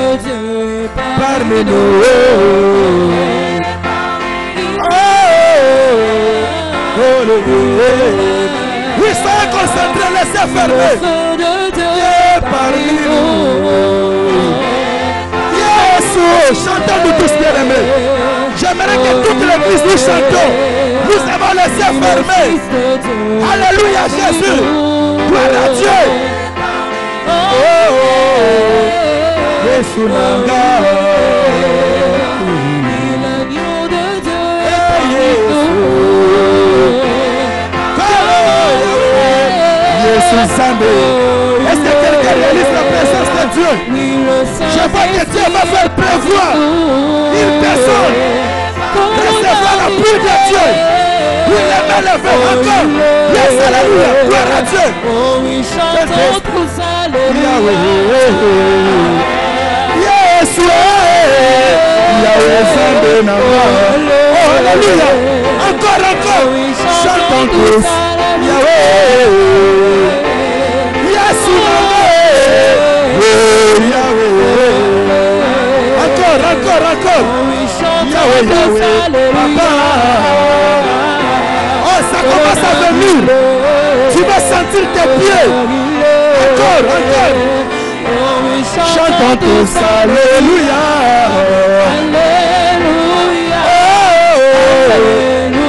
de Dieu parmi nous. Oui, soyez concentrés, laissez fermer. Dieu parmi nous. Yes, chantons-nous tous bien aimés. J'aimerais que toute l'église nous chantons. Nous avons laissé fermer. Alléluia Jésus. Gloire à Dieu. Jésus Nanga. L'agneau de Dieu Jésus Zambé. Est-ce que quelqu'un réalise la présence de Dieu? Je vois que Dieu va faire pleuvoir une personne. Recevoir la pluie de Dieu. Oui, les mains levées encore. Yes, alléluia. Gloire à Dieu. Oh oui, chantons tous alléluia. Yes, Yahweh Zambé Nanga. Oh, alléluia. Encore, encore. Chantons tous. Yahweh. Yes, Yahweh. Encore, encore, encore. Yahweh, Yahweh. Papa. Oh, ça commence à venir. Tu vas sentir tes pieds. Encore, encore. Chantons tous, alléluia. Alléluia.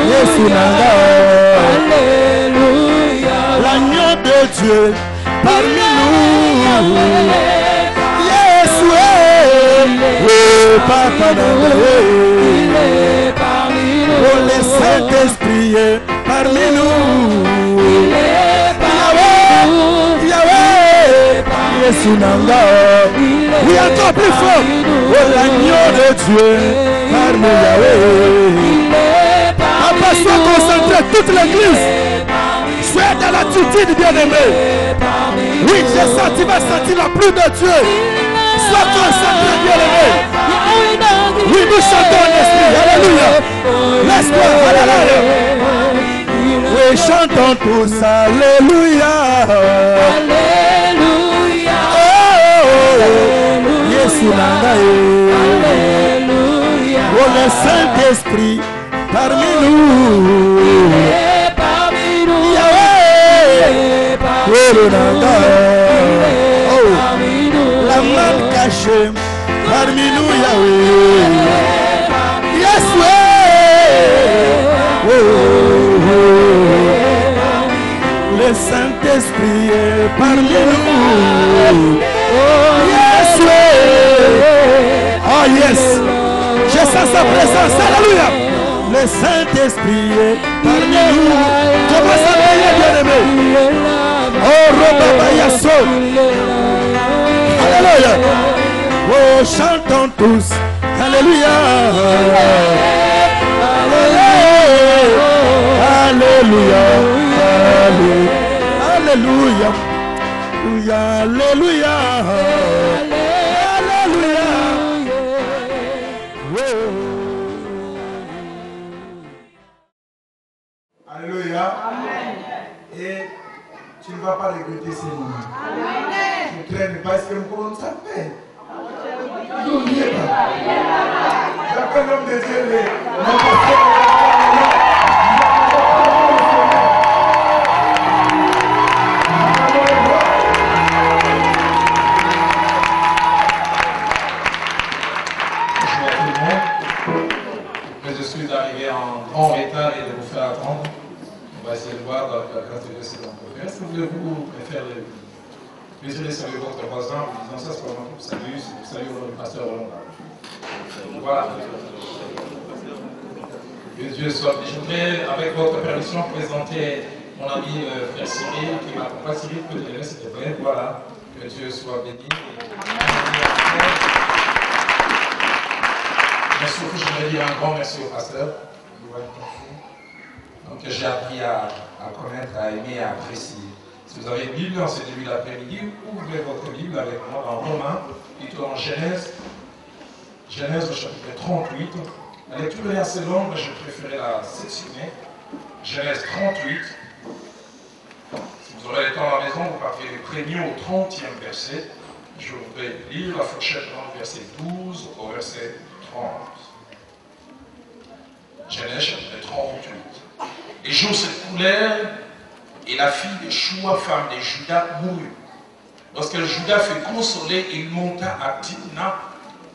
Jésus Nanga. Alléluia. L'agneau de Dieu parmi nous. Jésus, Papa Nanga. Il est parmi nous. Oh, le Saint-Esprit est parmi nous. Il est parmi nous. Yahweh, Jésus Nanga. Oui, encore plus fort. Oh, l'agneau de Dieu parmi Yahweh. Papa, sois concentré, toute l'église. Sois dans l'attitude, bien-aimé. Oui, je sens, tu vas sentir la pluie de Dieu. Sois concentré, bien-aimé. Oui, nous chantons en esprit. Alléluia. L'espoir, alléluia. Oui, chantons tous. Alléluia. Alléluia. Oh, Jésus Nanga. Alléluia. Oh, le Saint-Esprit parmi nous. Il est parmi nous. Yahweh. Oh, Nanga. Oh, Parmi nous. la main cachée parmi nous, Yahweh. Yes, oh, oh, oh. Le Saint-Esprit est parmi nous. Oh, yes, oh, yes. Je sens sa présence. Alléluia. Le Saint-Esprit est parmi nous. Comment ça va, bien-aimé? Oh, Robaba Yasso. Alléluia. Oh, chantons tous. Alléluia. Alléluia. Alléluia. Alléluia. Alléluia. Alléluia. Alléluia. Et tu ne vas pas regretter ces moments. Je ne traîne pas. Est-ce que nous commençons à faire? N'oubliez pas. J'appelle l'homme de Dieu. Je suis arrivé en grand retard et de vous faire attendre. On va essayer de voir dans la grâce de Dieu ce qu'on peut faire. Est-ce que vous préférez de saluer votre voisin en disant ça, c'est pas moi qui vous salue le pasteur Roland. Voilà. Que Dieu soit. Je voudrais, avec votre permission, présenter mon ami frère Cyril qui m'accompagne. Cyril, peut te lever s'il te plaît. Voilà. Que Dieu soit béni. Mais surtout, je voudrais dire un grand merci au pasteur. Donc, j'ai appris à connaître, à aimer, à apprécier. Si vous avez une Bible en ce début d'après-midi, ouvrez votre Bible avec moi dans Romains, plutôt en Genèse. Genèse au chapitre 38. La lecture est assez longue, mais je préférais la sectionner. Genèse 38. Si vous aurez le temps à la maison, vous partez du 1er au 30e verset. Je voudrais lire la fourchette du verset 12 au verset 30. Genèse chapitre 38. Les jours s'écoulèrent et la fille de Choua, femme de Juda, mourut. Lorsque Juda fut consolé, il monta à Timna,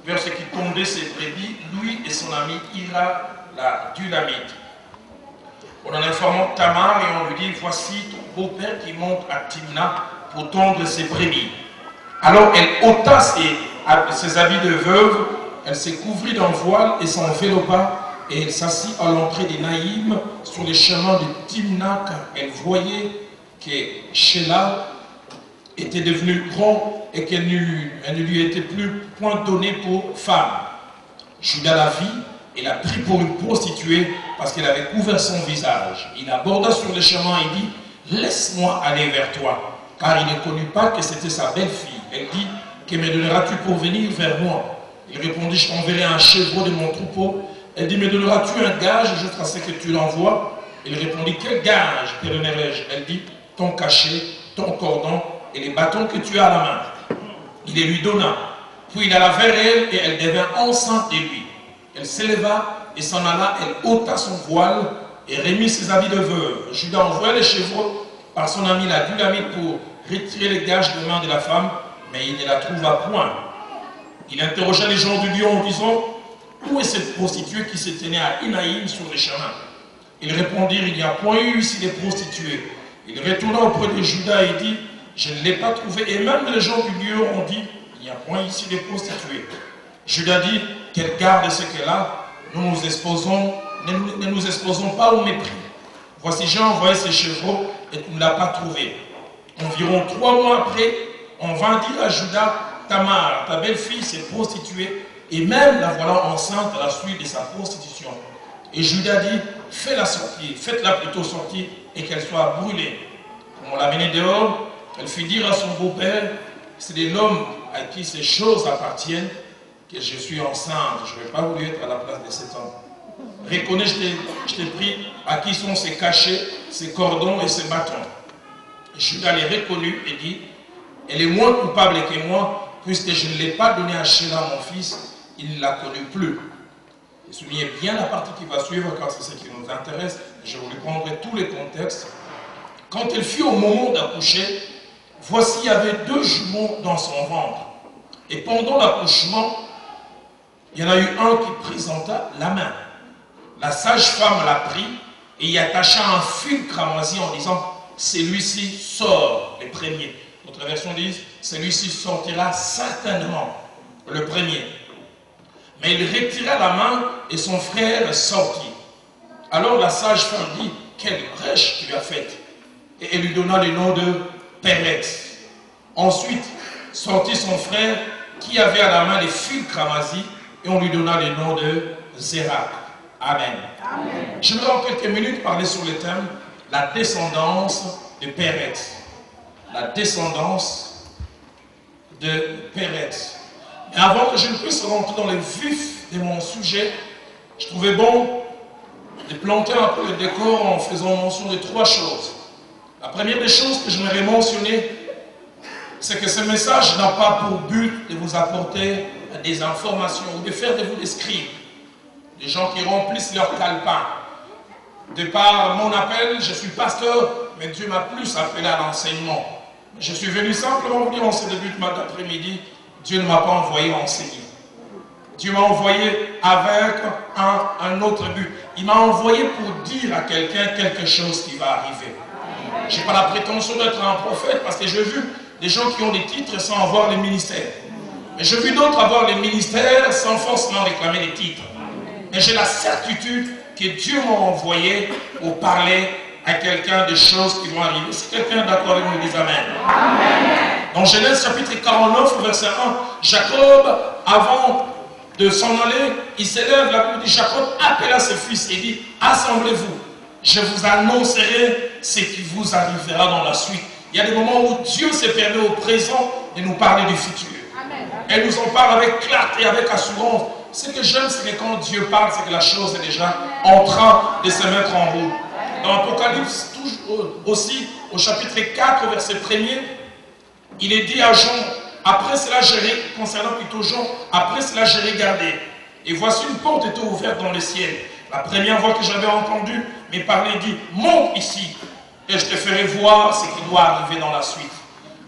vers ce qui tondait ses brebis, lui et son ami Ira, la Dulamite. On en informant Tamar et on lui dit, voici ton beau-père qui monte à Timna pour tondre ses brebis. Alors elle ôta ses habits de veuve, elle se couvrit d'un voile et s'enveloppa, et elle s'assit à l'entrée des Naïm sur les chemins de Timna, car elle voyait que Sheila était devenu grand et qu'elle ne lui était plus point donnée pour femme. Juda la vit et l'a pris pour une prostituée parce qu'elle avait couvert son visage. Il aborda sur le chemin et dit, laisse-moi aller vers toi, car il ne connut pas que c'était sa belle-fille. Elle dit, que me donneras-tu pour venir vers moi? Il répondit, je t'enverrai un chevreau de mon troupeau. Elle dit, me donneras-tu un gage jusqu'à ce que tu l'envoies? Il répondit, quel gage te donnerai-je? Elle dit, ton cachet, ton cordon et les bâtons que tu as à la main. Il les lui donna. Puis il alla vers elle et elle devint enceinte de lui. Elle s'éleva et s'en alla, elle ôta son voile et remit ses habits de veuve. Juda envoya les chevreaux par son ami la Dulamite pour retirer les gages de main de la femme, mais il ne la trouva point. Il interrogea les gens du lieu en disant, où est cette prostituée qui se tenait à Inaïm sur les chemins? Ils répondirent, il n'y a point eu ici des prostituées. Il retourna auprès de Juda et dit, je ne l'ai pas trouvée. Et même les gens du lieu ont dit, il n'y a point ici des prostituées. Juda dit, qu'elle garde ce qu'elle a, ne nous exposons pas au mépris. Voici, j'ai envoyé ces chevreaux et tu ne l'as pas trouvé. Environ 3 mois après, on vint dire à Juda, Tamar, ta belle-fille s'est prostituée, et même la voilà enceinte à la suite de sa prostitution. Et Juda dit, fais-la sortir, faites-la plutôt sortir, et qu'elle soit brûlée. Quand on l'a menée dehors, elle fit dire à son beau-père, c'est de l'homme à qui ces choses appartiennent, que je suis enceinte. Je n'aurais pas voulu être à la place de cet homme. Reconnais, je t'ai pris à qui sont ses cachets, ses cordons et ses bâtons. Et Juda les reconnut et dit, elle est moins coupable que moi, puisque je ne l'ai pas donné à Sheila, mon fils, il ne la connut plus. Et soulignez bien la partie qui va suivre, car c'est ce qui nous intéresse. Je vous prendrai tous les contextes. Quand elle fut au moment d'accoucher, voici, il y avait 2 jumeaux dans son ventre. Et pendant l'accouchement, il y en a eu un qui présenta la main. La sage-femme l'a pris et y attacha un fil cramoisi en disant, celui-ci sort, le premier. Notre version dit, celui-ci sortira certainement, le premier. Mais il retira la main et son frère sortit. Alors la sage-femme dit, quelle brèche tu as faite? Et elle lui donna le nom de Péretz. Ensuite, sortit son frère qui avait à la main les fils cramoisis et on lui donna le nom de Zérak. Amen. Amen. Je vais en quelques minutes parler sur le thème la descendance de Péretz. La descendance de Péretz. Mais avant que je ne puisse rentrer dans le vif de mon sujet, je trouvais bon de planter un peu le décor en faisant mention de 3 choses. La première des choses que je voudrais mentionner, c'est que ce message n'a pas pour but de vous apporter des informations ou de faire de vous des scribes, des gens qui remplissent leur calepin. De par mon appel, je suis pasteur, mais Dieu m'a plus appelé à l'enseignement. Je suis venu simplement vous dire en ce début de matin après-midi, Dieu ne m'a pas envoyé enseigner. Dieu m'a envoyé avec un autre but. Il m'a envoyé pour dire à quelqu'un quelque chose qui va arriver. Je n'ai pas la prétention d'être un prophète parce que j'ai vu des gens qui ont des titres sans avoir les ministères. Mais j'ai vu d'autres avoir les ministères sans forcément réclamer les titres. Mais j'ai la certitude que Dieu m'a envoyé pour parler à quelqu'un des choses qui vont arriver. Si quelqu'un est d'accord avec nous, dit Amen. Amen. Dans Genèse chapitre 49, verset 1, Jacob, avant de s'en aller, il s'élève, la Bible dit, Jacob appela ses fils et dit, assemblez-vous, je vous annoncerai ce qui vous arrivera dans la suite. Il y a des moments où Dieu se permet au présent de nous parler du futur. Amen. Elle nous en parle avec clarté, avec assurance. Ce que j'aime, c'est que quand Dieu parle, c'est que la chose est déjà en train de se mettre en route. Dans l'Apocalypse, aussi, au chapitre 4, verset 1er, il est dit à Jean, Après cela, concernant plutôt Jean, après cela, j'ai regardé. Et voici une porte était ouverte dans le ciel. La première voix que j'avais entendue me parlait dit, monte ici, et je te ferai voir ce qui doit arriver dans la suite.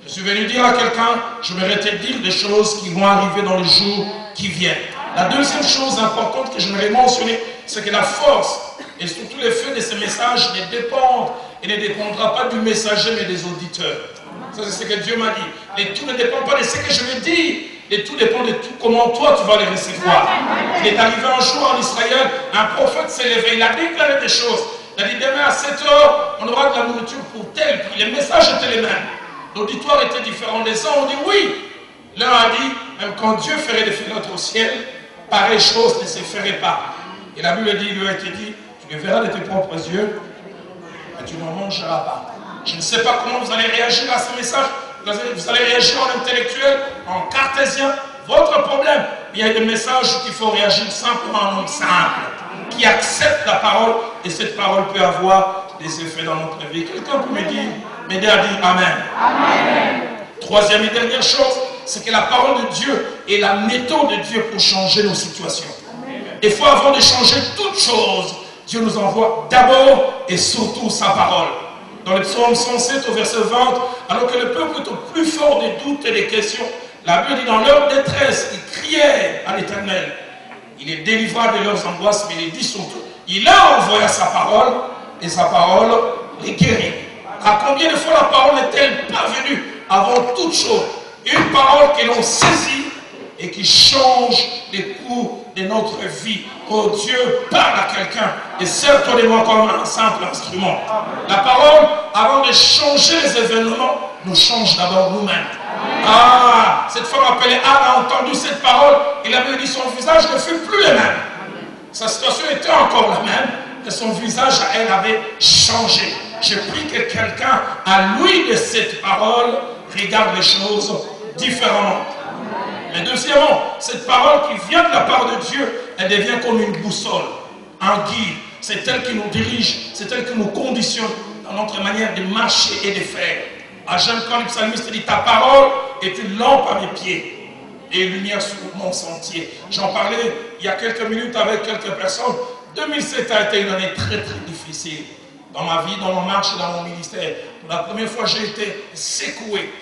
Je suis venu dire à quelqu'un, je vais te dire des choses qui vont arriver dans les jours qui viennent. La deuxième chose importante que j'aimerais mentionner, c'est que la force et surtout l'effet de ces messages ne dépendent et ne dépendra pas du messager mais des auditeurs. Ça c'est ce que Dieu m'a dit. Et tout ne dépend pas de ce que je vais dire, et tout dépend de tout, comment toi tu vas les recevoir. Il est arrivé un jour en Israël, un prophète s'est levé, il a déclaré des choses. Il a dit demain à 7 h, on aura de la nourriture pour tel prix. Les messages étaient les mêmes. L'auditoire était différent. Les uns ont dit oui. L'un a dit, même quand Dieu ferait des fenêtres au ciel, pareille chose ne se ferait pas. Et la Bible dit, il lui a été dit, tu le verras de tes propres yeux, mais tu n'en mangeras pas. Je ne sais pas comment vous allez réagir à ce message. Vous allez réagir en intellectuel, en cartésien. Votre problème, il y a des messages qu'il faut réagir simplement en homme simple, qui accepte la parole, et cette parole peut avoir des effets dans notre vie. Quelqu'un peut m'aider à dire Amen. Amen. Troisième et dernière chose, c'est que la parole de Dieu est la méthode de Dieu pour changer nos situations. Il faut, avant de changer toute chose, Dieu nous envoie d'abord et surtout sa parole. Dans le psaume 107 au verset 20, alors que le peuple est au plus fort des doutes et des questions, la Bible dit dans leur détresse, ils criaient à l'Éternel. Il les délivra de leurs angoisses, mais il les dit surtout, il a envoyé sa parole, et sa parole les guérit. À combien de fois la parole n'est-elle pas venue avant toute chose? Une parole que l'on saisit et qui change les cours de notre vie. Oh, Dieu parle à quelqu'un et sert-toi de moi comme un simple instrument. La parole, avant de changer les événements, nous change d'abord nous-mêmes. Ah, cette femme appelée Anne a entendu cette parole et la Bible dit son visage ne fut plus le même. Sa situation était encore la même, mais son visage à elle avait changé. J'ai pris que quelqu'un, à lui de cette parole, regarde les choses différemment. Mais deuxièmement, cette parole qui vient de la part de Dieu, elle devient comme une boussole, un guide. C'est elle qui nous dirige, c'est elle qui nous conditionne dans notre manière de marcher et de faire. À Jean, quand le psalmiste dit, ta parole est une lampe à mes pieds et une lumière sur mon sentier. J'en parlais il y a quelques minutes avec quelques personnes. 2007 a été une année très très difficile dans ma vie, dans ma marche, dans mon ministère. Pour la première fois, j'ai été secoué.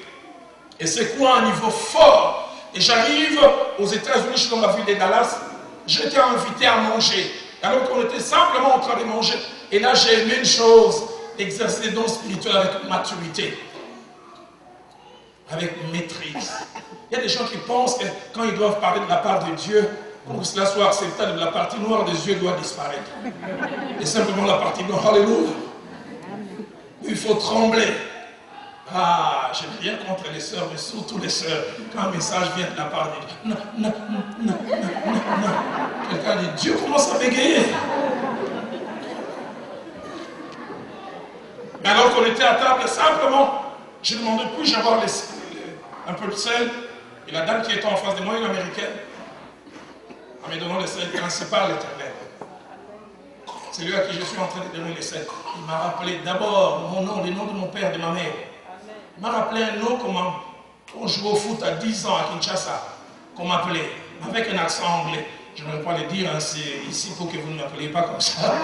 Et secoué à un niveau fort. Et j'arrive aux États-Unis, je suis dans la ville de Dallas. J'étais invité à manger. Alors qu'on était simplement en train de manger. Et là, j'ai aimé une chose, exercer des dons spirituels avec maturité. Avec maîtrise. Il y a des gens qui pensent que quand ils doivent parler de la part de Dieu, pour que cela soit acceptable, la partie noire des yeux doit disparaître. Et simplement la partie blanche, alléluia. Il faut trembler. Ah, je n'ai rien contre les sœurs, mais surtout les sœurs. Quand un message vient de la part de Dieu, non, non, non, non, non, non. Quelqu'un dit, Dieu commence à bégayer. Mais alors qu'on était à table, simplement, je demandais, puis-je avoir un peu de sel? Et la dame qui était en face de moi, une américaine, en me donnant le sel principal, l'Éternel. C'est lui à qui je suis en train de donner le sel. Il m'a rappelé d'abord mon nom, le nom de mon père, de ma mère. Il m'a rappelé un nom comment on jouait au foot à 10 ans à Kinshasa, qu'on m'appelait, avec un accent anglais. Je ne vais pas le dire, hein, c'est ici pour que vous ne m'appeliez pas comme ça.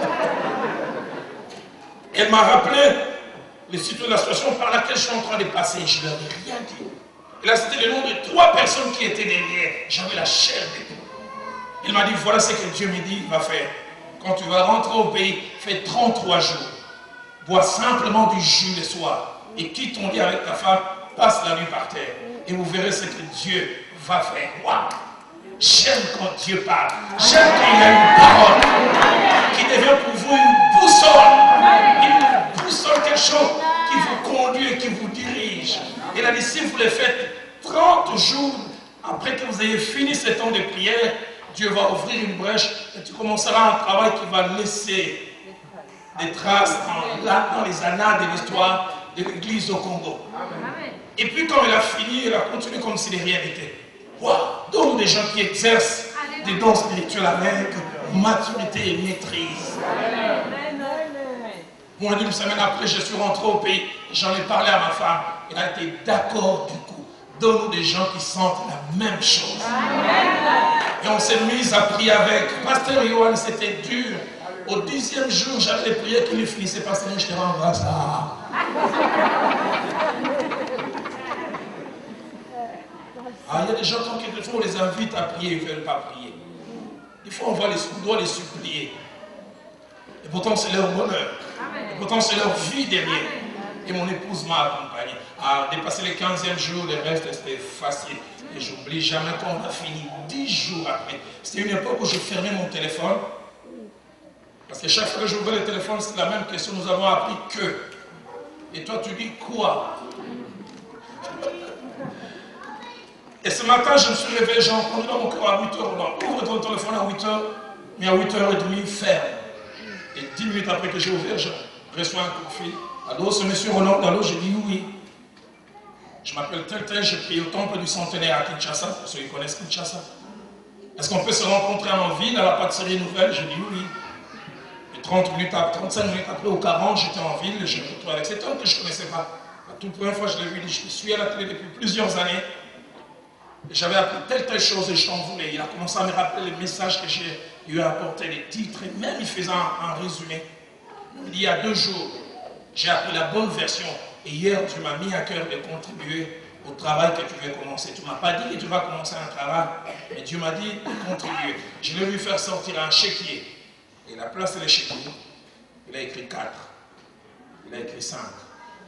Elle m'a rappelé la situation par laquelle je suis en train de passer. Je ne leur ai rien dit. Et là, c'était le nom de 3 personnes qui étaient derrière. J'avais la chair des poules. Il m'a dit, voilà ce que Dieu me dit, il va faire. Quand tu vas rentrer au pays, fais 33 jours. Bois simplement du jus le soir. Et quitte ton lit avec ta femme, passe la nuit par terre. Et vous verrez ce que Dieu va faire. Waouh! J'aime quand Dieu parle. J'aime quand il y a une parole qui devient pour vous une boussole. Une boussole, quelque chose qui vous conduit et qui vous dirige. Il a dit, si vous le faites 30 jours après que vous ayez fini ce temps de prière, Dieu va ouvrir une brèche et tu commenceras un travail qui va laisser des traces dans les annales de l'histoire de l'église au Congo. Et puis quand elle a fini, elle a continué comme si de rien n'était. Waouh! Donc des gens qui exercent des dons spirituels avec maturité et maîtrise. Moins d'une semaine après, je suis rentré au pays, j'en ai parlé à ma femme, elle a été d'accord du coup. Donne-nous des gens qui sentent la même chose. Et on s'est mis à prier avec. Pasteur Yohan, c'était dur. Au 10e jour, j'avais les prières qui ne finissaient pas. Je te rends ça. Ah, il y a des gens quand quelquefois on les invite à prier, ils ne veulent pas prier. Des fois, on doit les supplier. Et pourtant, c'est leur bonheur. Et pourtant, c'est leur vie derrière. Et mon épouse m'a accompagné. À dépasser les 15e jours, le reste, c'était facile. Et j'oublie jamais quand on a fini 10 jours après. C'était une époque où je fermais mon téléphone. Parce que chaque fois que j'ouvrais le téléphone, c'est la même question. Nous avons appris que. Et toi, tu dis quoi? Et ce matin, je me suis réveillé, j'ai entendu dans mon cœur à 8h. Ouvre ton téléphone à 8h, mais à 8h30, ferme. Et 10 minutes après que j'ai ouvert, je reçois un coup de fil. Allô, c'est monsieur Roland. Allô, j'ai dit oui. Je m'appelle tel, j'ai prié au temple du centenaire à Kinshasa, pour ceux qui connaissent Kinshasa. Est-ce qu'on peut se rencontrer en ville à la pâtisserie nouvelle? J'ai dit oui. Et 35 minutes après, au 40, j'étais en ville, je me retrouve avec cet homme que je ne connaissais pas. La toute première fois, je l'ai vu, je suis à la télé depuis plusieurs années. J'avais appris telle chose et je t'en voulais. Il a commencé à me rappeler les messages que j'ai eu à apporter, les titres, et même il faisait un résumé. Il y a 2 jours, j'ai appris la bonne version. Et hier, tu m'as mis à cœur de contribuer au travail que tu veux commencer. Tu ne m'as pas dit que tu vas commencer un travail, mais Dieu m'a dit de contribuer. Je vais lui faire sortir un chéquier. Et la place de l'échiquier, il a écrit 4. Il a écrit 5.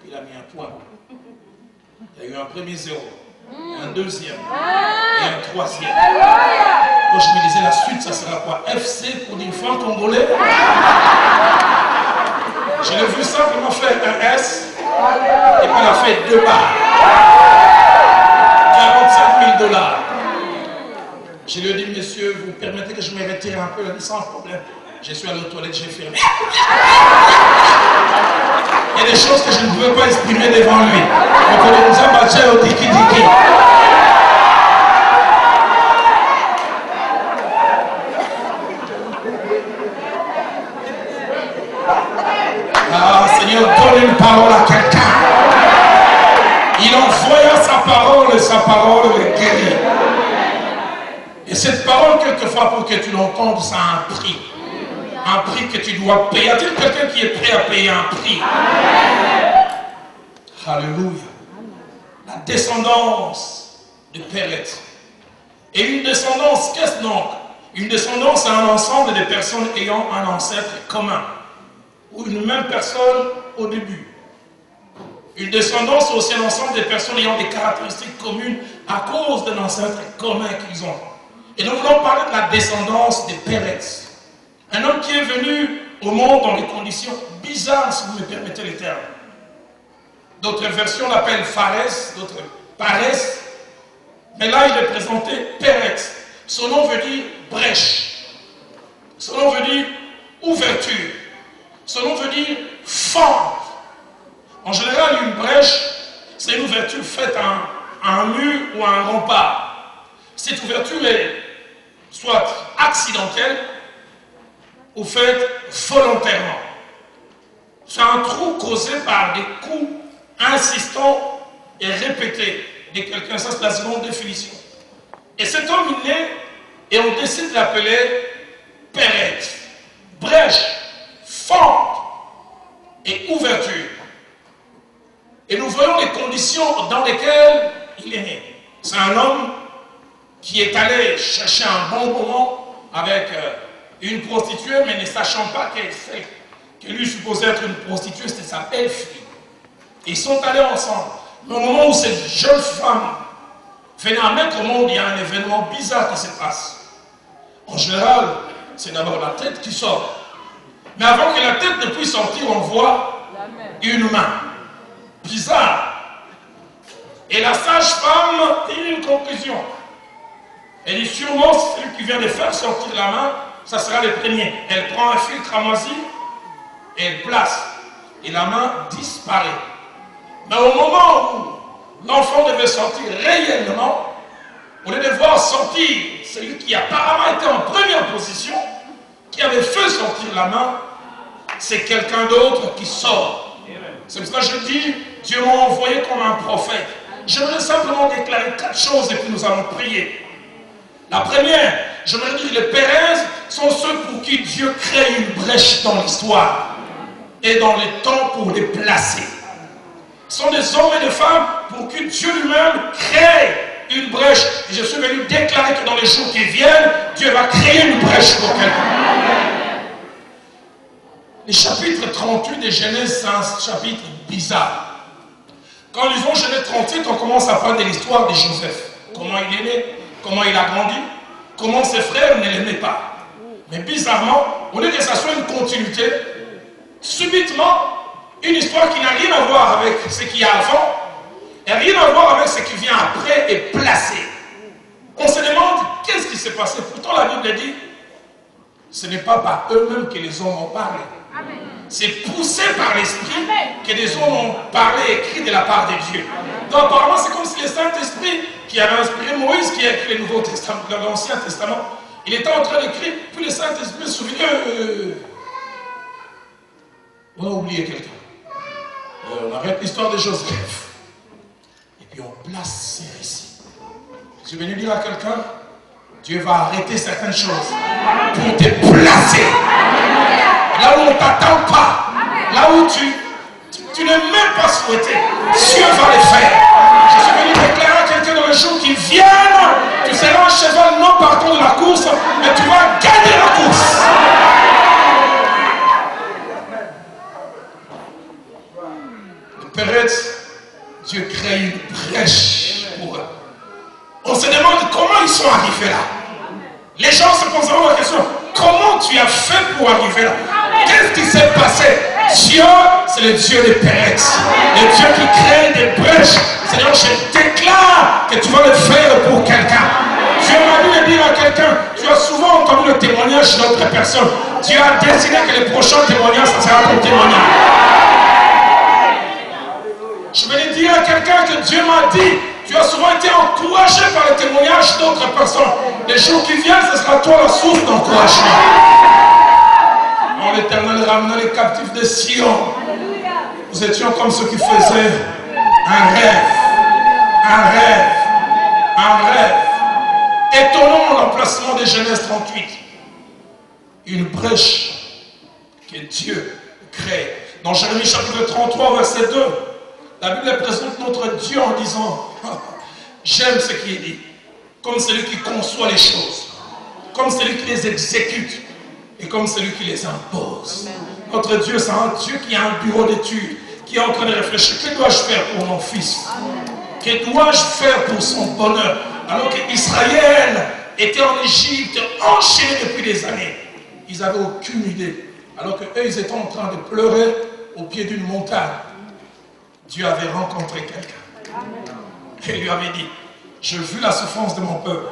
Il a mis un point. Il y a eu un premier 0. Un deuxième et un troisième. Donc je me disais, la suite, ça sera quoi? FC pour des enfants congolais. Je l'ai vu simplement faire un S et puis il a fait 2 barres. 45 000 $. Je lui ai dit, monsieur, vous permettez que je me retire un peu? Il a dit, sans problème. Je suis allé aux toilettes, j'ai fermé. Il y a des choses que je ne pouvais pas exprimer devant lui. Donc on nous a battu au tiki-tiki. Ah Seigneur, donne une parole à quelqu'un. Il envoya sa parole et sa parole le guérit. Et cette parole, quelquefois, pour que tu l'entendes, ça a un prix. Un prix que tu dois payer. Y a-t-il quelqu'un qui est prêt à payer un prix? Alléluia. La descendance de Pérez. Et une descendance, qu'est-ce donc? Une descendance, c'est un ensemble de personnes ayant un ancêtre commun. Ou une même personne au début. Une descendance, c'est aussi un ensemble de personnes ayant des caractéristiques communes à cause d'un ancêtre commun qu'ils ont. Et nous voulons parler de la descendance de Pérez. Un homme qui est venu au monde dans des conditions bizarres, si vous me permettez les termes. D'autres versions l'appellent Pharès, d'autres Parès. Mais là, il est présenté Pérez. Son nom veut dire brèche. Son nom veut dire ouverture. Son nom veut dire fente. En général, une brèche, c'est une ouverture faite à un mur ou à un rempart. Cette ouverture est soit accidentelle, ou faites volontairement. C'est un trou causé par des coups insistants et répétés de quelqu'un. Ça, c'est la seconde définition. Et cet homme, il naît et on décide de l'appeler Pérez. Brèche, fente et ouverture. Et nous voyons les conditions dans lesquelles il est né. C'est un homme qui est allé chercher un bon moment avec une prostituée, mais ne sachant pas que lui supposait être une prostituée, c'était sa belle-fille. Ils sont allés ensemble. Mais au moment où cette jeune femme venait à mettre au monde, il y a un événement bizarre qui se passe. En général, c'est d'abord la tête qui sort. Mais avant que la tête ne puisse sortir, on voit une main. Bizarre. Et la sage-femme tire une conclusion. Elle dit sûrement, celui qui vient de faire sortir la main, ça sera le premier. Elle prend un fil cramoisi et elle place. Et la main disparaît. Mais au moment où l'enfant devait sortir réellement, au lieu de voir sortir celui qui apparemment était en première position, qui avait fait sortir la main, c'est quelqu'un d'autre qui sort. C'est pour ça que je dis, Dieu m'a envoyé comme un prophète. J'aimerais simplement déclarer 4 choses et puis nous allons prier. La première, j'aimerais dire que les Pérez sont ceux pour qui Dieu crée une brèche dans l'histoire et dans les temps pour les placer. Ce sont des hommes et des femmes pour qui Dieu lui-même crée une brèche. Et je suis venu déclarer que dans les jours qui viennent, Dieu va créer une brèche pour quelqu'un. Le chapitre 38 de Genèse, c'est un chapitre bizarre. Quand nous lisons Genèse 38, on commence à parler de l'histoire de Joseph. Comment il est né, comment il a grandi, comment ses frères ne l'aimaient pas. Mais bizarrement, au lieu que ça soit une continuité, subitement, une histoire qui n'a rien à voir avec ce qu'il y a avant, et rien à voir avec ce qui vient après, est placée. On se demande qu'est-ce qui s'est passé. Pourtant la Bible dit, ce n'est pas par eux-mêmes que les hommes ont parlé. C'est poussé par l'Esprit que des hommes ont parlé et écrit de la part de Dieu. Donc apparemment c'est comme si le Saint-Esprit qui avait inspiré Moïse, qui a écrit le Nouveau Testament, l'Ancien Testament, il était en train d'écrire, puis le Saint-Esprit se souvient, on a oublié quelqu'un. On arrête l'histoire de Joseph. Et puis on place ces récits. Je suis venu dire à quelqu'un, Dieu va arrêter certaines choses pour te placer. Là où on ne t'attend pas, là où tu n'es même pas souhaité, Dieu va le faire. Je suis venu déclarer à quelqu'un dans les jours qui viennent, tu seras un cheval non partant de la course, mais tu vas gagner la course. Le Pérez, Dieu crée une brèche pour eux. On se demande comment ils sont arrivés là. Les gens se poseront la question, comment tu as fait pour arriver là? Qu'est-ce qui s'est passé? Dieu, c'est le Dieu des Pérez. Le Dieu qui crée des brèches. Seigneur, je déclare que tu vas le faire pour quelqu'un. Dieu m'a dit de dire à quelqu'un, tu as souvent entendu le témoignage d'autres personnes. Dieu a décidé que le prochain témoignage, ça sera ton témoignage. Je vais dire à quelqu'un que Dieu m'a dit, tu as souvent été encouragé par le témoignage d'autres personnes. Les jours qui viennent, ce sera toi la source d'encouragement. Oh, l'Éternel ramena les captifs de Sion. Nous étions comme ceux qui faisaient un rêve. Un rêve. Un rêve. Étonnons l'emplacement de Genèse 38. Une brèche que Dieu crée. Dans Jérémie chapitre 33, verset 2, la Bible présente notre Dieu en disant, j'aime ce qui est dit, comme celui qui conçoit les choses, comme celui qui les exécute, et comme celui qui les impose. Notre Dieu, c'est un Dieu qui a un bureau d'études, qui est en train de réfléchir, que dois-je faire pour mon fils? Que dois-je faire pour son bonheur? Alors qu'Israël était en Égypte, enchaîné depuis des années. Ils n'avaient aucune idée. Alors qu'eux, ils étaient en train de pleurer au pied d'une montagne. Dieu avait rencontré quelqu'un. Et lui avait dit, j'ai vu la souffrance de mon peuple.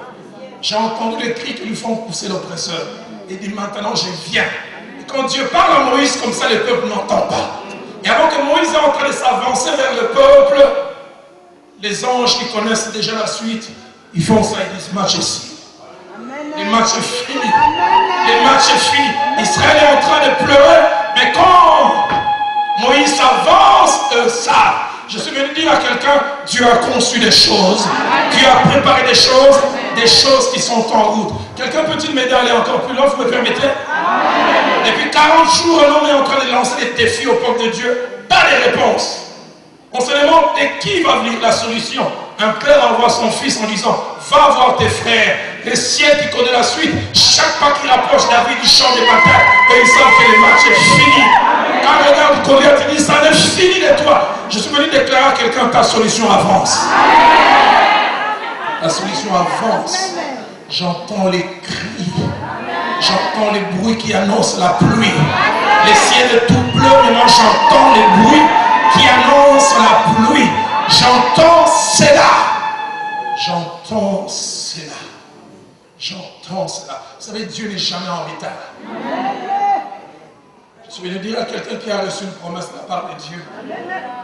J'ai entendu les cris qui lui font pousser l'oppresseur. Et dit, maintenant je viens. Et quand Dieu parle à Moïse comme ça, le peuple n'entend pas. Et avant que Moïse est en train de s'avancer vers le peuple, les anges qui connaissent déjà la suite, ils font ça, ils disent, match ici. Le match est fini. Le match est fini. Israël est en train de pleurer, mais quand Moïse avance, eux savent. Je suis venu dire à quelqu'un, Dieu a conçu des choses, Dieu a préparé des choses qui sont en route. Quelqu'un peut-il m'aider à aller encore plus loin, vous me permettez? Depuis 40 jours, un homme est en train de lancer des défis au peuple de Dieu, pas de réponse. On se demande de qui va venir la solution. Un père envoie son fils en disant, va voir tes frères, le ciel qui connaît la suite. Chaque pas qui rapproche David du champ de bataille, et ils savent que le match est fini. Quand on regarde Goliath, il dit, ça n'est fini de toi. Je suis venu déclarer à quelqu'un, ta solution avance. La solution avance. J'entends les cris. J'entends les bruits qui annoncent la pluie. Le ciel est tout bleu, mais moi j'entends les bruits qui annoncent la pluie. J'entends cela. J'entends cela. J'entends cela. Vous savez, Dieu n'est jamais en retard. Je suis venu dire à quelqu'un qui a reçu une promesse de la part de Dieu.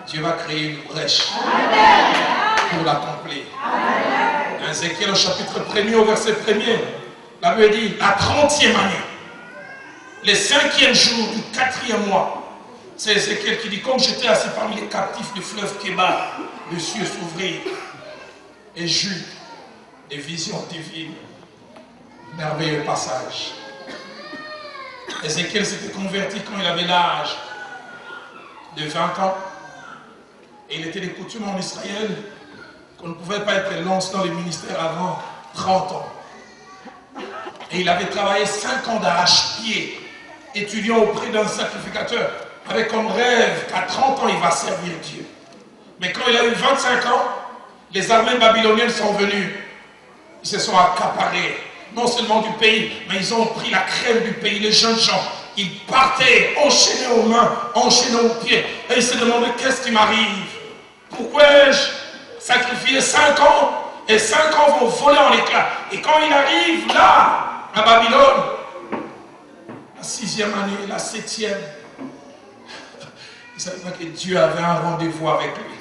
Dieu va créer une brèche pour l'accomplir. Dans Ézéchiel au chapitre 1er au verset 1er, la Bible dit, la 30e année, le 5e jour du 4e mois, C'est Ézéchiel qui dit, comme j'étais assis parmi les captifs du fleuve Kébar, les cieux s'ouvrirent et j'eus des visions divines. Merveilleux passage. Ézéchiel s'était converti quand il avait l'âge de 20 ans. Et il était des coutumes en Israël qu'on ne pouvait pas être lancé dans les ministères avant 30 ans. Et il avait travaillé 5 ans d'arrache-pied, étudiant auprès d'un sacrificateur, avec comme rêve qu'à 30 ans il va servir Dieu. Mais quand il a eu 25 ans, les armées babyloniennes sont venues. Ils se sont accaparés, non seulement du pays, mais ils ont pris la crème du pays, les jeunes gens. Ils partaient, enchaînés aux mains, enchaînés aux pieds. Et ils se demandaient, qu'est-ce qui m'arrive? Pourquoi ai-je sacrifié 5 ans et 5 ans vont voler en éclats? Et quand il arrive là, à Babylone, la 6e année, la 7e, il ne savait pas que Dieu avait un rendez-vous avec lui.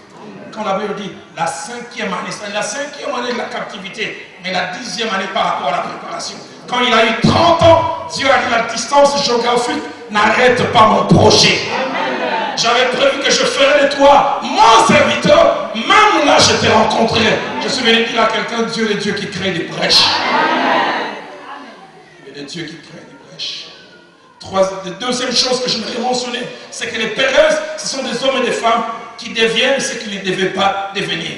Quand la Bible dit la 5e année, c'est la 5e année de la captivité, mais la 10e année par rapport à la préparation. Quand il a eu 30 ans, Dieu a dit la distance géographique n'arrête pas mon projet. J'avais prévu que je ferais de toi mon serviteur, même là je t'ai rencontré. Je suis venu dire à quelqu'un, Dieu est Dieu qui crée des brèches. Il est Dieu qui crée des brèches. Deuxième chose que je voudrais mentionner, c'est que les Pérez, ce sont des hommes et des femmes qui deviennent ce qu'ils ne devaient pas devenir.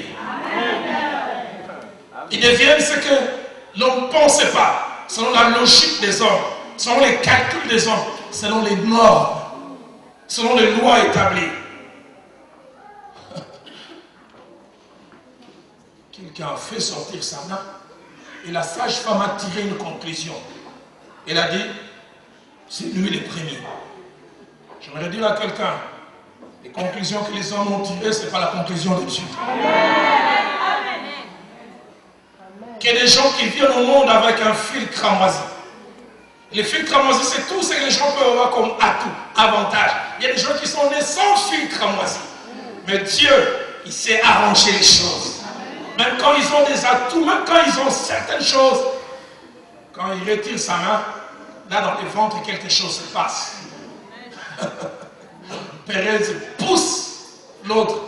Ils deviennent ce que l'on ne pensait pas, selon la logique des hommes, selon les calculs des hommes, selon les normes, selon les lois établies. Quelqu'un a fait sortir sa main et la sage-femme a tiré une conclusion. Elle a dit, c'est lui le premier. J'aimerais dire à quelqu'un, les conclusions que les hommes ont tirées, ce n'est pas la conclusion de Dieu. Qu'il y ait des gens qui viennent au monde avec un fil cramoisi. Les fils cramoisis, c'est tout ce que les gens peuvent avoir comme atout, avantage. Il y a des gens qui sont nés sans fil cramoisi. Mais Dieu, il sait arranger les choses. Même quand ils ont des atouts, même quand ils ont certaines choses, quand il retire sa main, là dans le ventre, quelque chose se passe. Pérez pousse l'autre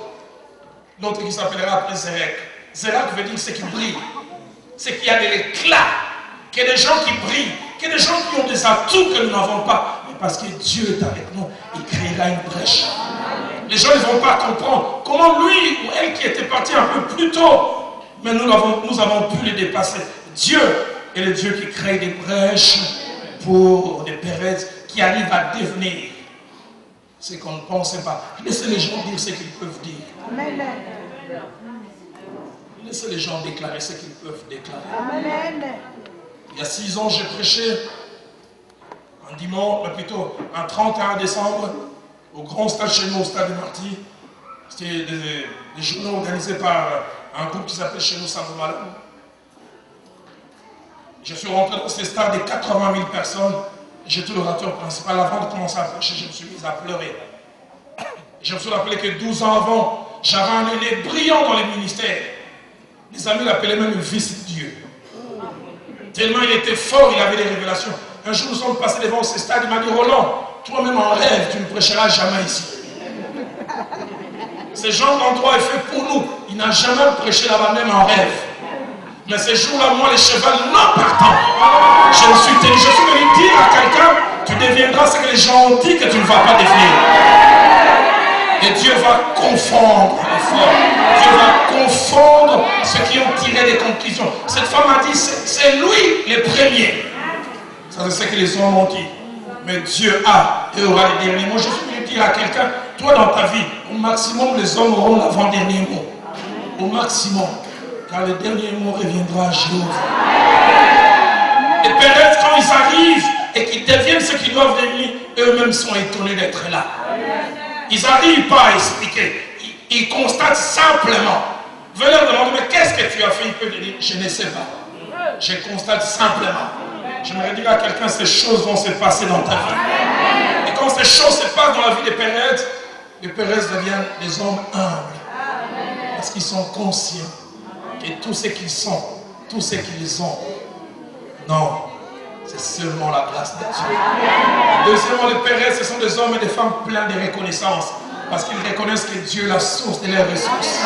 qui s'appellera après Zérek. Zérek veut dire ce qui brille, c'est qu'il y a de l'éclat, qu'il y a des gens qui brillent, qu'il y a des gens qui ont des atouts que nous n'avons pas. Mais parce que Dieu est avec nous, il créera une brèche. Les gens ne vont pas comprendre comment lui ou elle qui était parti un peu plus tôt, mais nous avons pu les dépasser. Dieu est le Dieu qui crée des brèches pour des Pérez qui arrivent à devenir ce qu'on ne pensait pas. Laissez les gens dire ce qu'ils peuvent dire. Amen. Laissez les gens déclarer ce qu'ils peuvent déclarer. Amen. Il y a 6 ans, j'ai prêché un dimanche, plutôt un 31 décembre, au grand stade chez nous, au stade de Marty. C'était des journées organisées par un groupe qui s'appelle chez nous Saint-Malin. Je suis rentré dans ce stade de 80 000 personnes. J'étais l'orateur principal. Avant de commencer à prêcher, je me suis mis à pleurer. Je me suis rappelé que 12 ans avant, j'avais un aîné brillant dans les ministères. Les amis l'appelaient même le vice-dieu. Tellement il était fort, il avait des révélations. Un jour, nous sommes passés devant ce stade, il m'a dit, Roland, toi-même en rêve, tu ne prêcheras jamais ici. Ce genre d'endroit est fait pour nous. Il n'a jamais prêché là-bas, même en rêve. Mais ce jour-là, moi, les chevals non partants, je suis venu dire à quelqu'un, tu deviendras ce que les gens ont dit que tu ne vas pas devenir. Et Dieu va confondre les forts. Dieu va confondre ceux qui ont tiré des conclusions. Cette femme a dit, c'est lui le premier. Ça, c'est ce que les hommes ont dit. Mais Dieu a et aura les derniers mots. Je suis venu dire à quelqu'un, toi dans ta vie, au maximum, les hommes auront l'avant-dernier mot. Au maximum. Car le dernier mot reviendra à Jéhovah. Et peut-être quand ils arrivent et qu'ils deviennent ce qu'ils doivent devenir, eux-mêmes sont étonnés d'être là. Ils n'arrivent pas à expliquer. Ils constatent simplement. Venez leur demander, mais qu'est-ce que tu as fait? Ils peuvent dire, je ne sais pas. Je constate simplement. J'aimerais dire à quelqu'un, ces choses vont se passer dans ta vie. Et quand ces choses se passent dans la vie des Pérez, les Pérez deviennent des hommes humbles. Parce qu'ils sont conscients que tout ce qu'ils sont, tout ce qu'ils ont, non, c'est seulement la grâce de Dieu. Deuxièmement, les pères, ce sont des hommes et des femmes pleins de reconnaissance. Parce qu'ils reconnaissent que Dieu est la source de leurs ressources.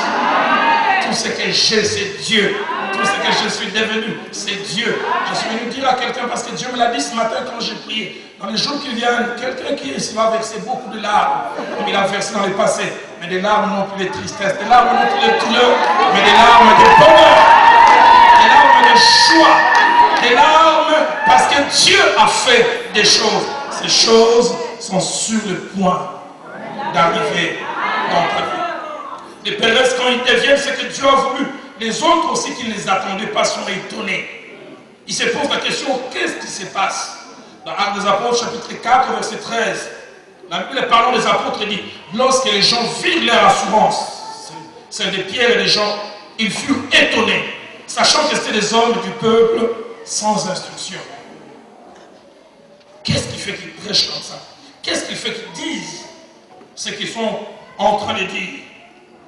Tout ce que j'ai, c'est Dieu. Tout ce que je suis devenu, c'est Dieu. Je suis venu dire à quelqu'un, parce que Dieu me l'a dit ce matin quand j'ai prié. Dans les jours qui viennent, quelqu'un qui ici va verser beaucoup de larmes, comme il a versé dans le passé. Mais des larmes non plus de tristesse, des larmes non plus de douleur, mais des larmes de bonheur, des larmes de joie, des larmes parce que Dieu a fait des choses. Ces choses sont sur le point d'arriver dans ta vie. Les pères, quand ils deviennent ce que Dieu a voulu, les autres aussi qui ne les attendaient pas sont étonnés. Ils se posent la question, qu'est-ce qui se passe? Dans Actes des Apôtres, chapitre 4, verset 13, la Bible parlant des apôtres dit, lorsque les gens virent leur assurance, celle des Pierre et des gens, ils furent étonnés, sachant que c'était des hommes du peuple sans instruction. Qu'est-ce qui fait qu'ils prêchent comme ça? Qu'est-ce qui fait qu'ils disent ce qu'ils sont en train de dire?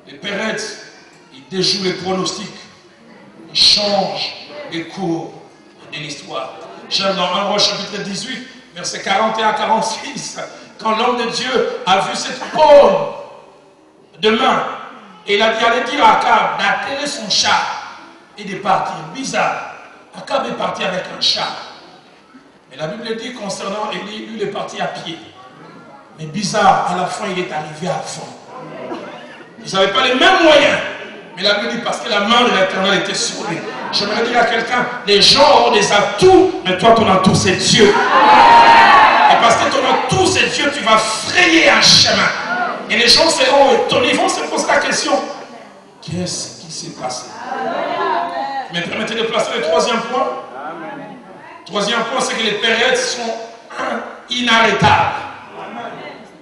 Les pérètes, ils déjouent les pronostics, ils changent les cours de l'histoire. J'aime dans 1 Roi chapitre 18, verset 41 à 46, quand l'homme de Dieu a vu cette paume de main, et il a dit, allez dire à Akab d'atteler son char et de partir. Bizarre, Akab est parti avec un char. Mais la Bible dit concernant Élie, lui il est parti à pied. Mais bizarre, à la fin il est arrivé à fond. Ils n'avaient pas les mêmes moyens. Mais la Bible dit parce que la main de l'Éternel était sur lui. J'aimerais dire à quelqu'un, les gens ont des atouts, mais toi ton atout c'est Dieu. Et parce que ton atout c'est Dieu, tu vas frayer un chemin. Et les gens seront étonnés, ils vont se poser la question, qu'est-ce qui s'est passé? Mais permettez de placer le troisième point. Troisième point, c'est que les périodes sont inarrêtables.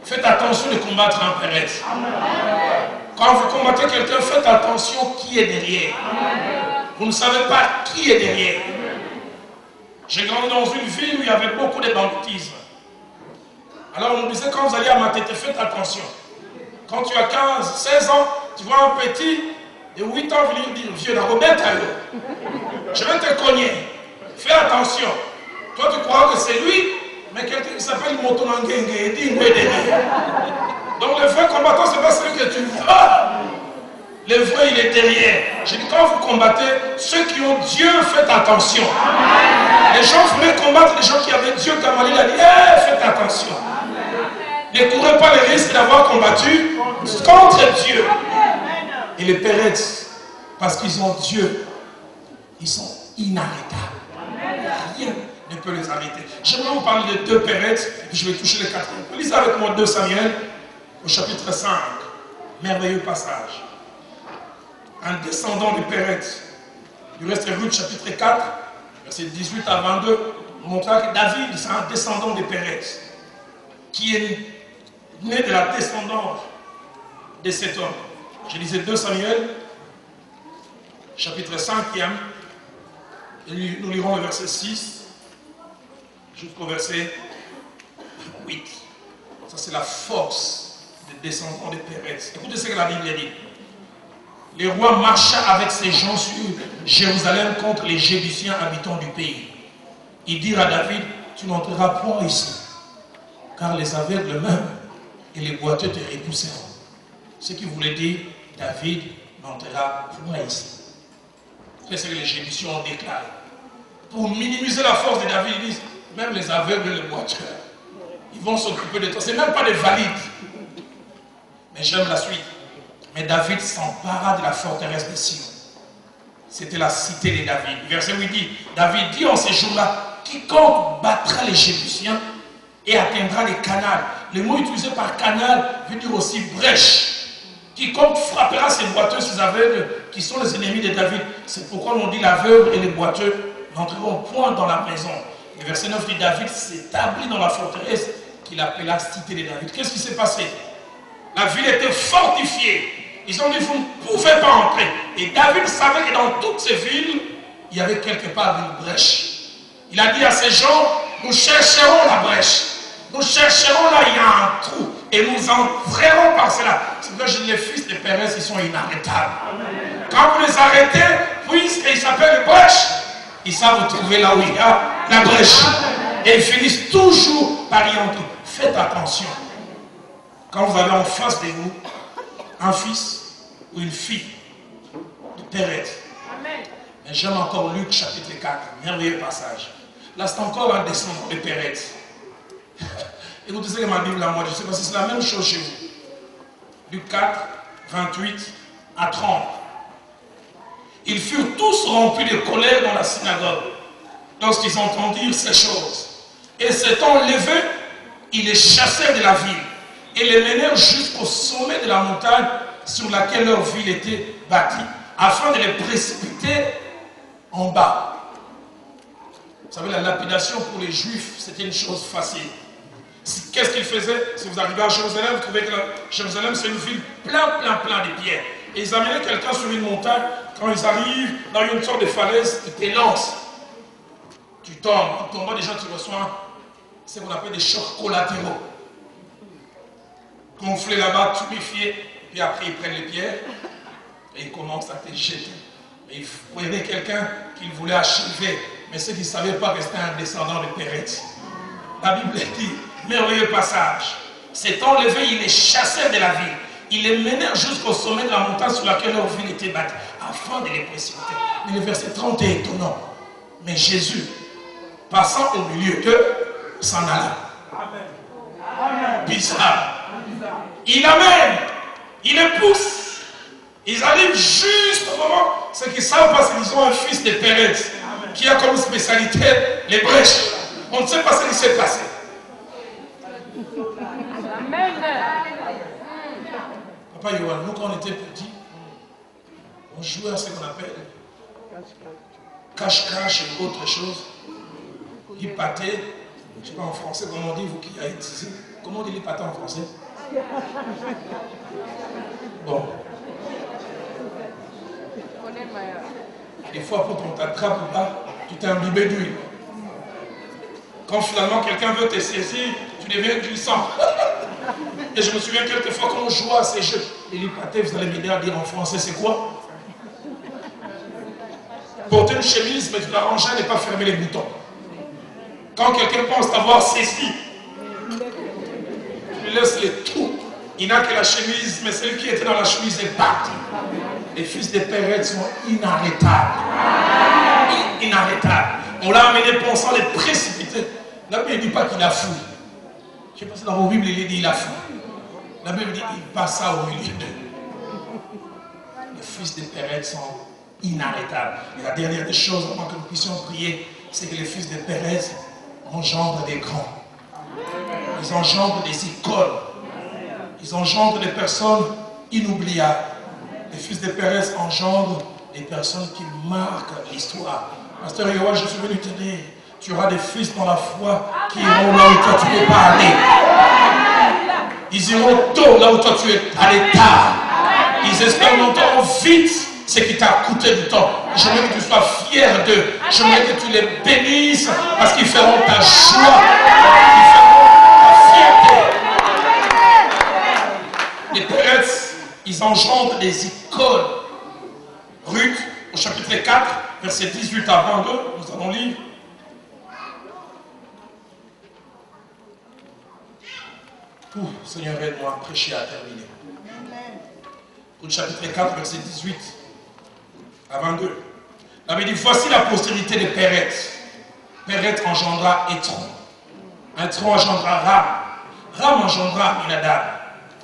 Faites attention de combattre un pérette. Quand vous combattez quelqu'un, faites attention qui est derrière. Vous ne savez pas qui est derrière. J'ai grandi dans une ville où il y avait beaucoup de banditisme. Alors on nous disait, quand vous allez à Matete, faites attention. Quand tu as 15, 16 ans, tu vois un petit de 8 ans venir dire, vieux, la Robert, je vais te cogner. Fais attention. Toi, tu crois que c'est lui, mais quelqu'un qui s'appelle Motonangue et dit donc le vrai combattant, ce n'est pas celui que tu vois. Le vrai, il est derrière. Je dis, quand vous combattez, ceux qui ont Dieu, faites attention. Les gens voulaient combattre les gens qui avaient Dieu, comme Ali a dit, hey, faites attention. Ne courez pas le risque d'avoir combattu contre Dieu. Et les pérettes, parce qu'ils ont Dieu, ils sont inarrêtables. Rien ne peut les arrêter. J'aimerais vous parler de deux pérettes, et puis je vais toucher le quatrième. Lisez avec moi 2 Samuel, au chapitre 5. Merveilleux passage. Un descendant de pérettes. Du reste, Ruth, chapitre 4, verset 18 à 22, montrera que David, c'est un descendant de pérettes, qui est né de la descendance de cet homme. Je lisais 2 Samuel, chapitre 5e, et nous lirons le verset 6 jusqu'au verset 8. Ça, c'est la force des descendants de Péretz. Écoutez ce que la Bible dit. Le roi marcha avec ses gens sur Jérusalem contre les Jébusiens habitants du pays. Ils dirent à David, tu n'entreras point ici, car les aveugles même et les boiteux te repousseront. Ce qui voulait dire, David n'entrera point ici. C'est ce que les Jébusiens ont déclaré. Pour minimiser la force de David, ils disent, même les aveugles et les boiteux, ils vont s'occuper de toi. Ce n'est même pas des valides. Mais j'aime la suite. Mais David s'empara de la forteresse de Sion. C'était la cité de David. Verset 8 dit, David dit en ces jours-là, quiconque battra les Jébusiens et atteindra les canals. Le mot utilisé par canal veut dire aussi brèche. Quiconque frappera ces boiteux, ces aveugles, qui sont les ennemis de David. C'est pourquoi on dit l'aveugle et les boiteux n'entreront point dans la maison. Le verset 9 dit, David s'établit dans la forteresse qu'il appela cité de David. Qu'est-ce qui s'est passé? La ville était fortifiée. Ils ont dit, vous ne pouvez pas entrer. Et David savait que dans toutes ces villes, il y avait quelque part une brèche. Il a dit à ces gens, nous chercherons la brèche. Nous chercherons là, il y a un trou. Et nous entrerons par cela. C'est que les fils de Pérez, ils sont inarrêtables. Quand vous les arrêtez, puisqu'ils s'appellent brèche, Ils savent trouver là où il y a la brèche. Et ils finissent toujours par y entrer. Faites attention. Quand vous avez en face de vous un fils ou une fille de Pérez. Mais j'aime encore Luc chapitre 4, merveilleux passage. Là, c'est encore un descendant de Pérez. Et vous disiez que ma Bible à moi, je ne sais pas si c'est la même chose chez vous. Luc 4, 28 à 30. Ils furent tous remplis de colère dans la synagogue lorsqu'ils entendirent ces choses. Et s'étant levés, ils les chassèrent de la ville et les menèrent jusqu'au sommet de la montagne sur laquelle leur ville était bâtie, afin de les précipiter en bas. Vous savez, la lapidation pour les Juifs, c'était une chose facile. Qu'est-ce qu'ils faisaient? Si vous arrivez à Jérusalem, vous trouvez que Jérusalem, c'est une ville plein de pierres. Et ils amenaient quelqu'un sur une montagne. Quand ils arrivent dans une sorte de falaise, ils te lancent. Tu tombes. En tombant, déjà, tu reçois ce qu'on appelle des chocs collatéraux. Gonflé là-bas, tuméfié. Puis après, ils prennent les pierres et ils commencent à te jeter. Et ils prenaient quelqu'un qu'ils voulaient achever. Mais ceux qui ne savaient pas que c'était un descendant de Pérez. La Bible dit, merveilleux passage. S'étant levés, ils les chassèrent de la ville. Ils les menèrent jusqu'au sommet de la montagne sur laquelle leur ville était bâtie, afin de les précipiter. Mais le verset 30 est étonnant. Mais Jésus, passant au milieu d'eux, s'en alla. Amen. Bizarre. Il amène, il les pousse. Ils arrivent juste au moment. Ceux qui savent parce qu'ils ont un fils de Pérez qui a comme spécialité les brèches. On ne sait pas ce qui s'est passé. Amen. Papa Yohan, nous quand on était petits, on jouait à ce qu'on appelle cache-cache et autre chose. Il pâtait, je ne sais pas en français comment on dit, vous qui avez ici. Comment on dit les pâtés en français? Bon. Des fois, quand on t'attrape ou pas, tu t'es imbibé d'huile. Quand finalement quelqu'un veut te saisir, tu deviens glissant. Et je me souviens quelquefois quand on jouait à ces jeux, et les pâtés, vous allez m'aider à dire en français, c'est quoi? Porter une chemise, mais tu la ranges et pas fermer les boutons. Quand quelqu'un pense t'avoir saisi, tu lui laisses les trous. Il n'a que la chemise, mais celui qui était dans la chemise est parti. Les fils des Pérez sont inarrêtables. Inarrêtables. On l'a amené pensant les précipiter. La Bible ne dit pas qu'il a fui. Je ne sais pas si dans vos Bibles il dit il a fui. La Bible dit il passa au milieu d'eux. Les fils des Pérez sont inarrêtables. Et la dernière des choses, avant que nous puissions prier, c'est que les fils des Pérez engendrent des grands. Ils engendrent des icônes. Ils engendrent des personnes inoubliables. Les fils de Pérez engendrent des personnes qui marquent l'histoire. Pasteur Yohan, je suis venu te dire, tu auras des fils dans la foi qui iront là où toi tu n'es pas allé. Ils iront tôt là où toi tu es allé tard. Ils espèrent longtemps vite ce qui t'a coûté du temps. J'aimerais que tu sois fier d'eux. J'aimerais que tu les bénisses parce qu'ils feront ta joie. Ils feront ta fierté. Les Pérez, ils engendrent des icônes. Ruth, au chapitre 4, verset 18 à 22, nous allons lire. Seigneur, aide-moi à prêcher, à terminer. Ruth, chapitre 4, verset 18 à 22. La Bible dit, voici la postérité de Pérez. Pérez engendra Étron. Étron engendra Ram. Ram engendra Aminadab.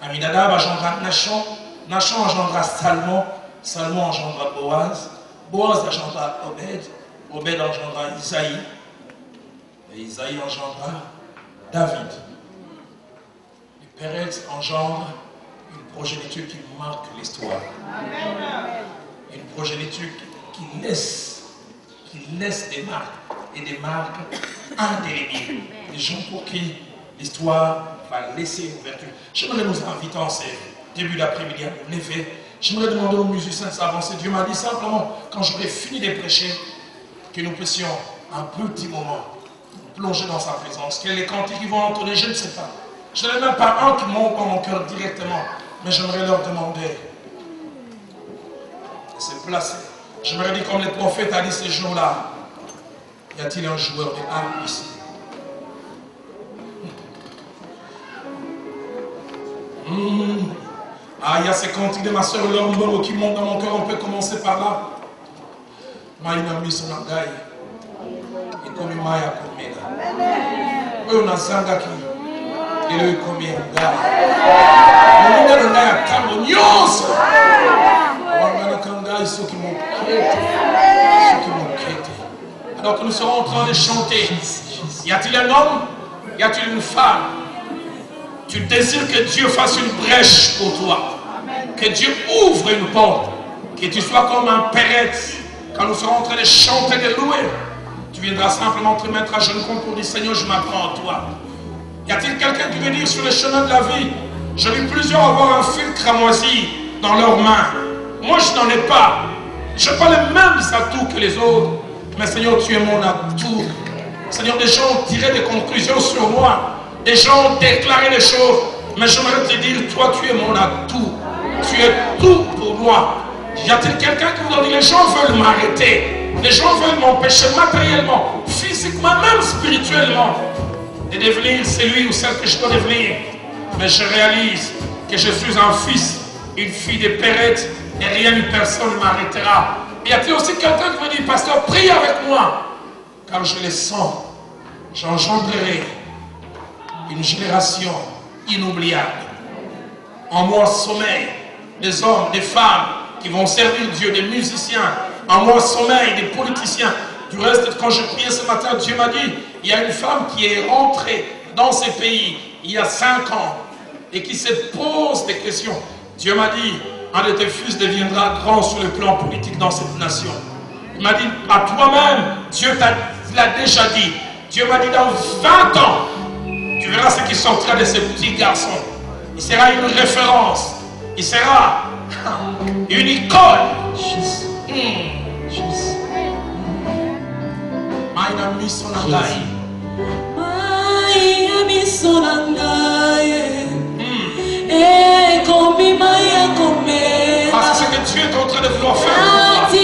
Aminadab engendra Nachon. Nachon engendra Salmon. Salmon engendra Boaz. Boaz engendra Obed. Obed engendra Isaïe. Et Isaïe engendra David. Et Pérez engendre une progéniture qui marque l'histoire. Une progéniture qui laisse des marques. Et des marques indélébiles. Des gens pour qui l'histoire va laisser une ouverture. J'aimerais nous inviter en ce début d'après-midi à nous lever. J'aimerais demander aux musiciens de s'avancer. Dieu m'a dit simplement, quand j'aurai fini de prêcher, que nous puissions un petit moment plonger dans sa présence. Quels les cantiques qu'ils vont entonner, je ne sais pas. Je n'en ai même pas un qui monte dans mon cœur directement. Mais j'aimerais leur demander de se placer. J'aimerais dire comme les prophètes a dit ces jours-là, Y a-t-il un joueur de harpe ici? Ah, il y a ces cantiques de ma soeur Lomboro qui montent dans mon cœur. On peut commencer par là. Maïna Misonagaï. Et comme Maya Komega. Oui, on a Zangaki. Et le Komega. On a le Naya Tamonios. On a le Kangai, ceux qui m'ont quitté. Alors que nous serons en train de chanter. Y a-t-il un homme? Y a-t-il une femme? Tu désires que Dieu fasse une brèche pour toi. Que Dieu ouvre une porte. Que tu sois comme un perrette. Quand nous serons en train de chanter, de louer, tu viendras simplement te mettre à genoux pour dire Seigneur, je m'apprends à toi. Y a-t-il quelqu'un qui veut dire sur le chemin de la vie? J'ai vu plusieurs avoir un fil cramoisi dans leurs mains. Moi, je n'en ai pas. Je n'ai pas les mêmes atouts que les autres. Mais Seigneur, tu es mon atout. Seigneur, des gens ont tiré des conclusions sur moi. Des gens ont déclaré des choses. Mais j'aimerais te dire, toi, tu es mon atout. Tu es tout pour moi. Y a-t-il quelqu'un qui vous dit, les gens veulent m'arrêter. Les gens veulent m'empêcher matériellement, physiquement, même spirituellement, de devenir celui ou celle que je dois devenir. Mais je réalise que je suis un fils, une fille de Pérette, et rien ni personne ne m'arrêtera. Y a-t-il aussi quelqu'un qui me dit, pasteur, prie avec moi, car je les sens, j'engendrerai une génération inoubliable. En moi sommeil, des hommes, des femmes qui vont servir Dieu, des musiciens. En moi sommeil, des politiciens. Du reste, quand je priais ce matin, Dieu m'a dit, il y a une femme qui est rentrée dans ces pays il y a 5 ans et qui se pose des questions. Dieu m'a dit, un de tes fils deviendra grand sur le plan politique dans cette nation. Il m'a dit, à toi-même, Dieu l'a déjà dit. Dieu m'a dit, dans 20 ans, tu verras ce qui sortira de ce petit garçon. Il sera une référence. Il sera une icône. Maïna Misonangai. Maïna Misonangai. Et comme Maïa comme. Ah, c'est ce que Dieu est en train de vouloir faire. C'est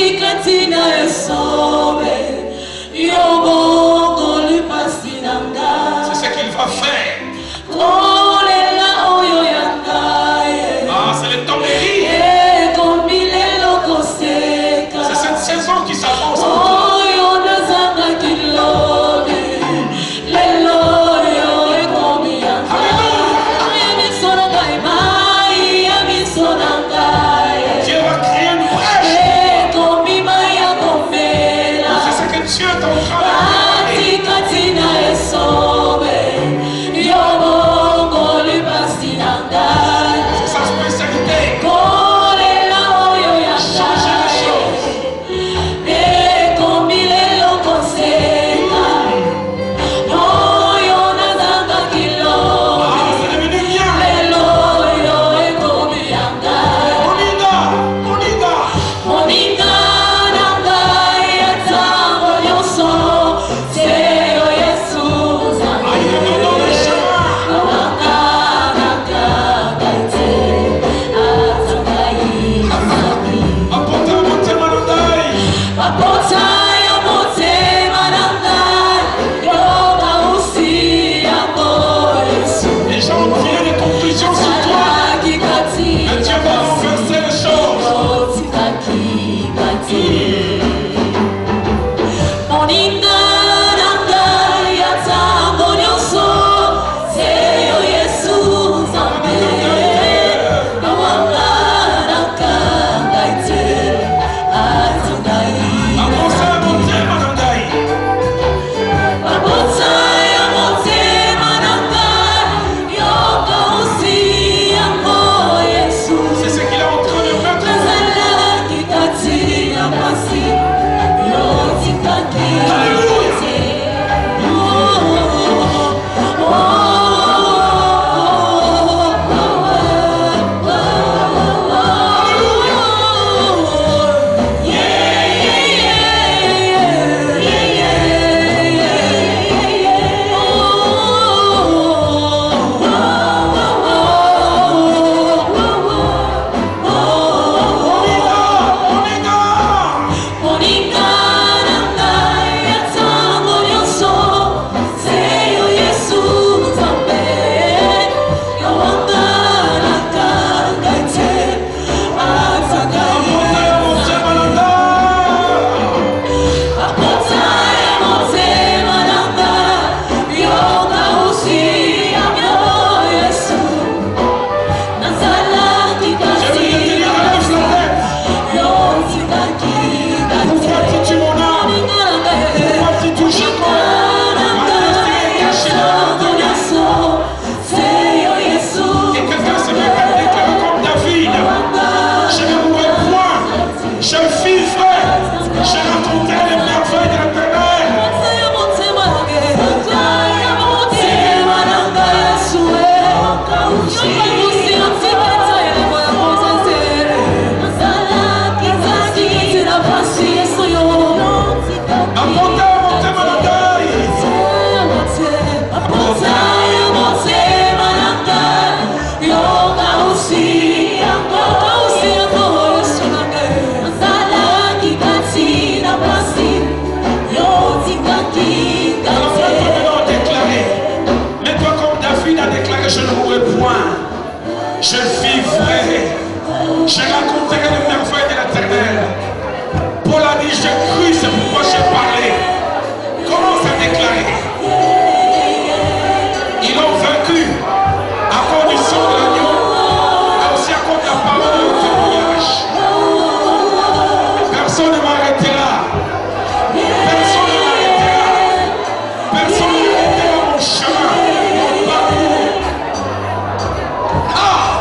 ce qu'il va faire. Ah, c'est le temps de rire. C'est cette saison qui s'avance en toi. Dieu va créer une brèche. C'est ce Je raconterai les merveilles de l'Éternel. Paul a dit, j'ai cru, c'est pourquoi j'ai parlé. Commence à déclarer. Ils l'ont vaincu à cause du sang de l'agneau, mais aussi à cause de la parole de témoignage. Personne ne m'arrêtera. Personne ne m'arrêtera. Personne ne m'arrêtera mon chemin, mon parcours. Ah!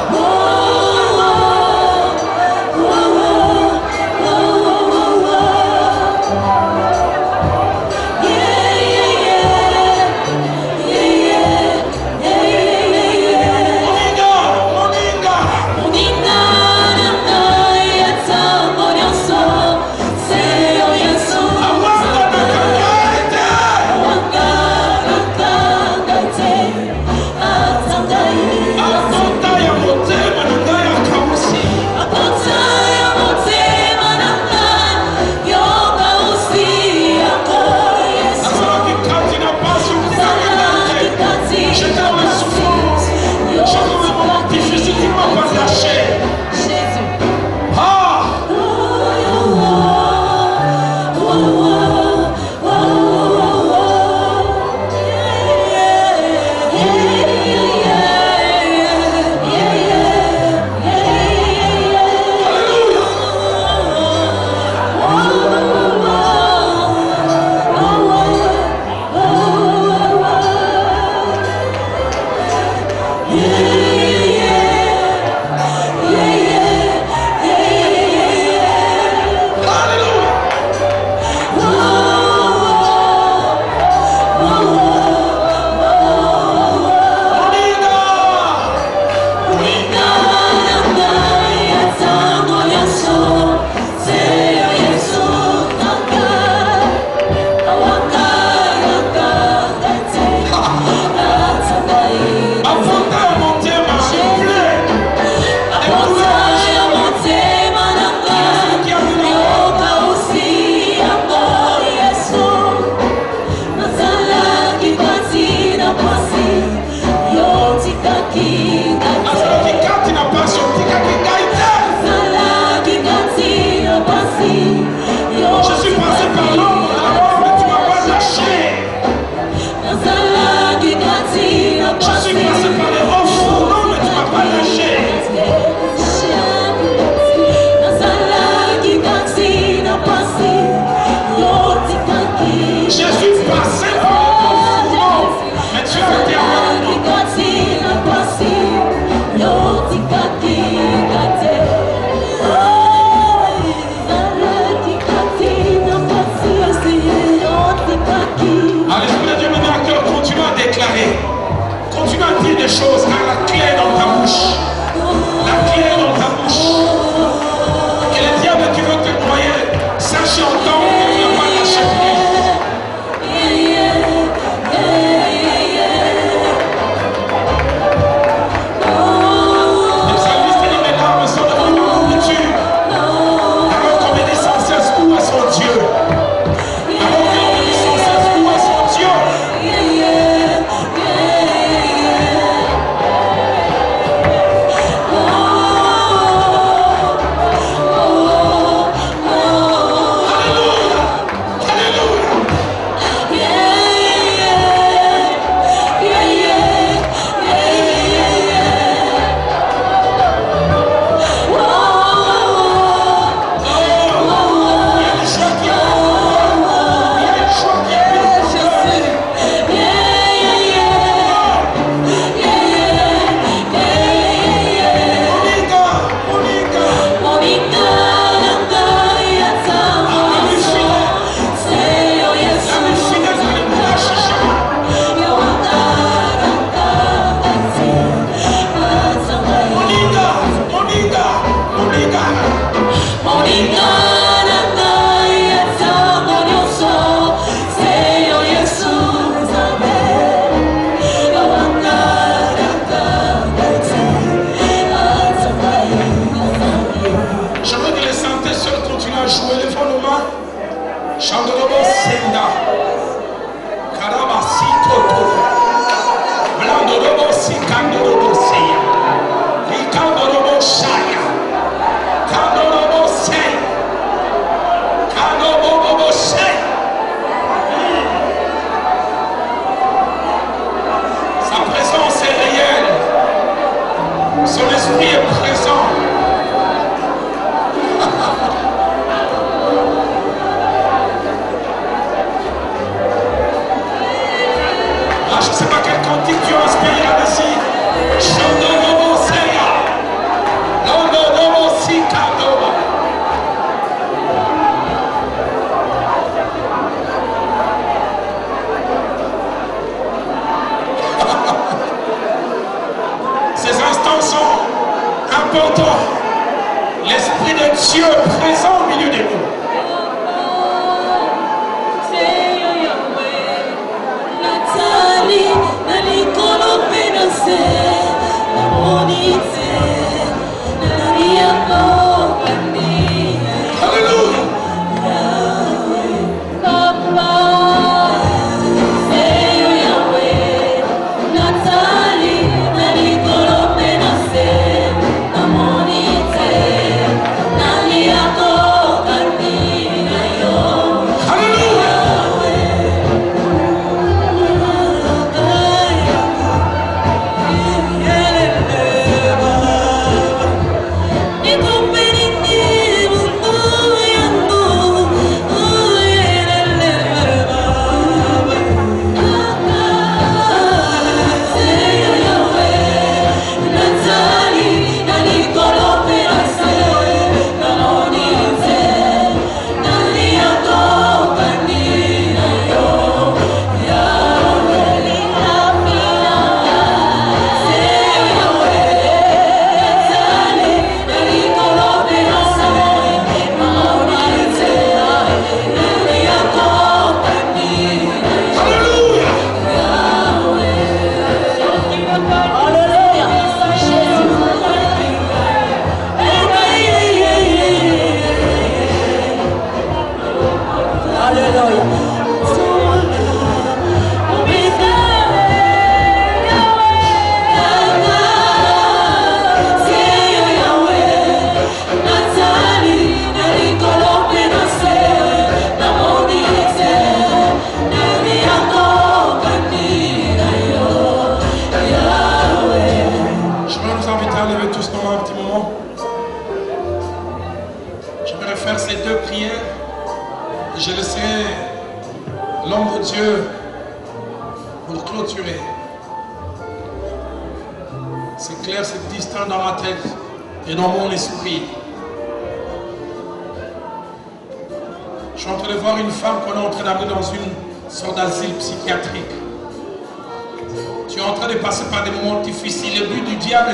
Dieu présent au milieu de nous.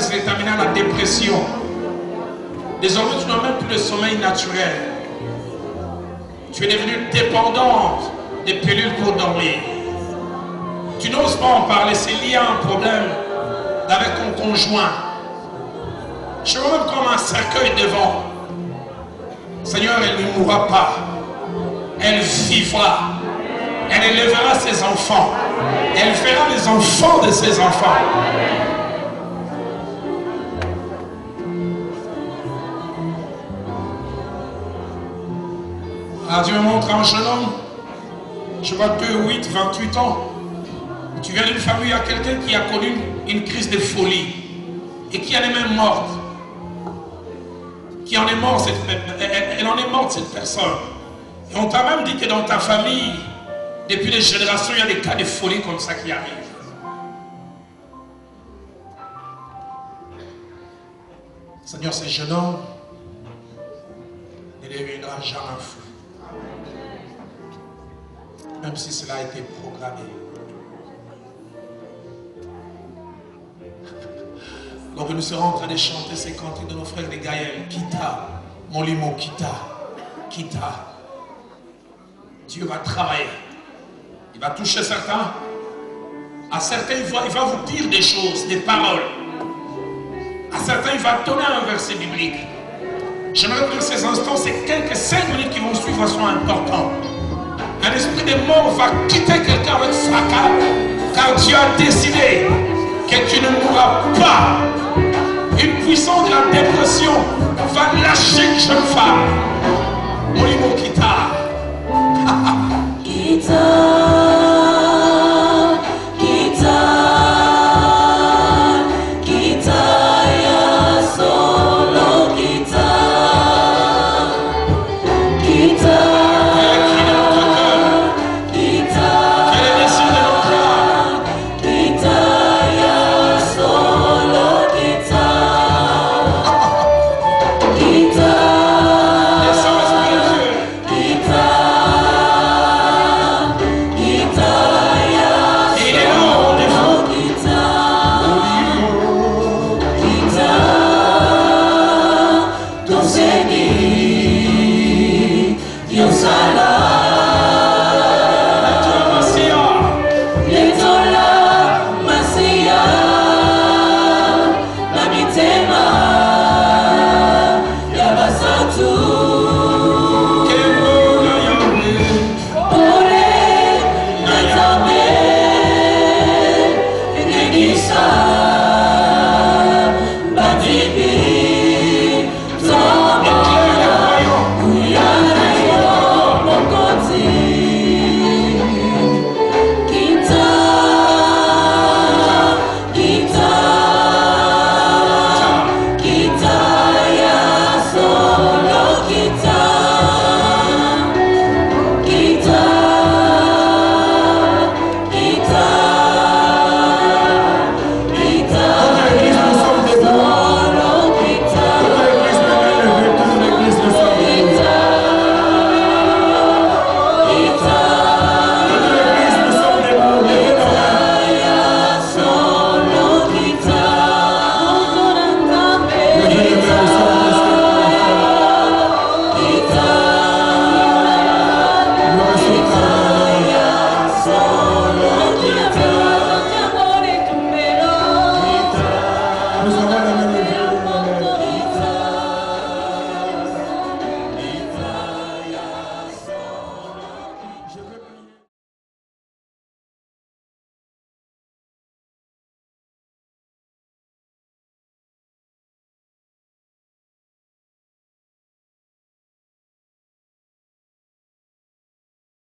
C'est terminé à la dépression. Désormais, tu n'as même plus de sommeil naturel. Tu es devenu dépendante des pilules pour dormir. Tu n'oses pas en parler, c'est lié à un problème avec ton conjoint. Je vois même comme un cercueil devant. Seigneur, elle ne mourra pas. Elle vivra. Elle élèvera ses enfants. Elle fera les enfants de ses enfants. Alors Dieu me montre un jeune homme, je vois 2, 8, 28 ans. Tu viens d'une famille, il y a quelqu'un qui a connu une crise de folie et qui en est même morte. Qui en est morte, elle en est morte cette personne. Et on t'a même dit que dans ta famille, depuis des générations, il y a des cas de folie comme ça qui arrivent. Seigneur, ce jeune homme ne deviendra jamais fou. Même si cela a été programmé. Donc nous serons en train de chanter ces cantiques de nos frères de Gaël. Kita, mon limo, Kita, Kita. Dieu va travailler. Il va toucher certains. À certains, il va vous dire des choses, des paroles. À certains, il va donner un verset biblique. J'aimerais dire ces instants, ces quelques 5 minutes qui vont suivre sont importants. Un esprit de mort va quitter quelqu'un avec fracas, car Dieu a décidé que tu ne mourras pas. Une puissance de la dépression va lâcher une jeune femme. Molimo Kita.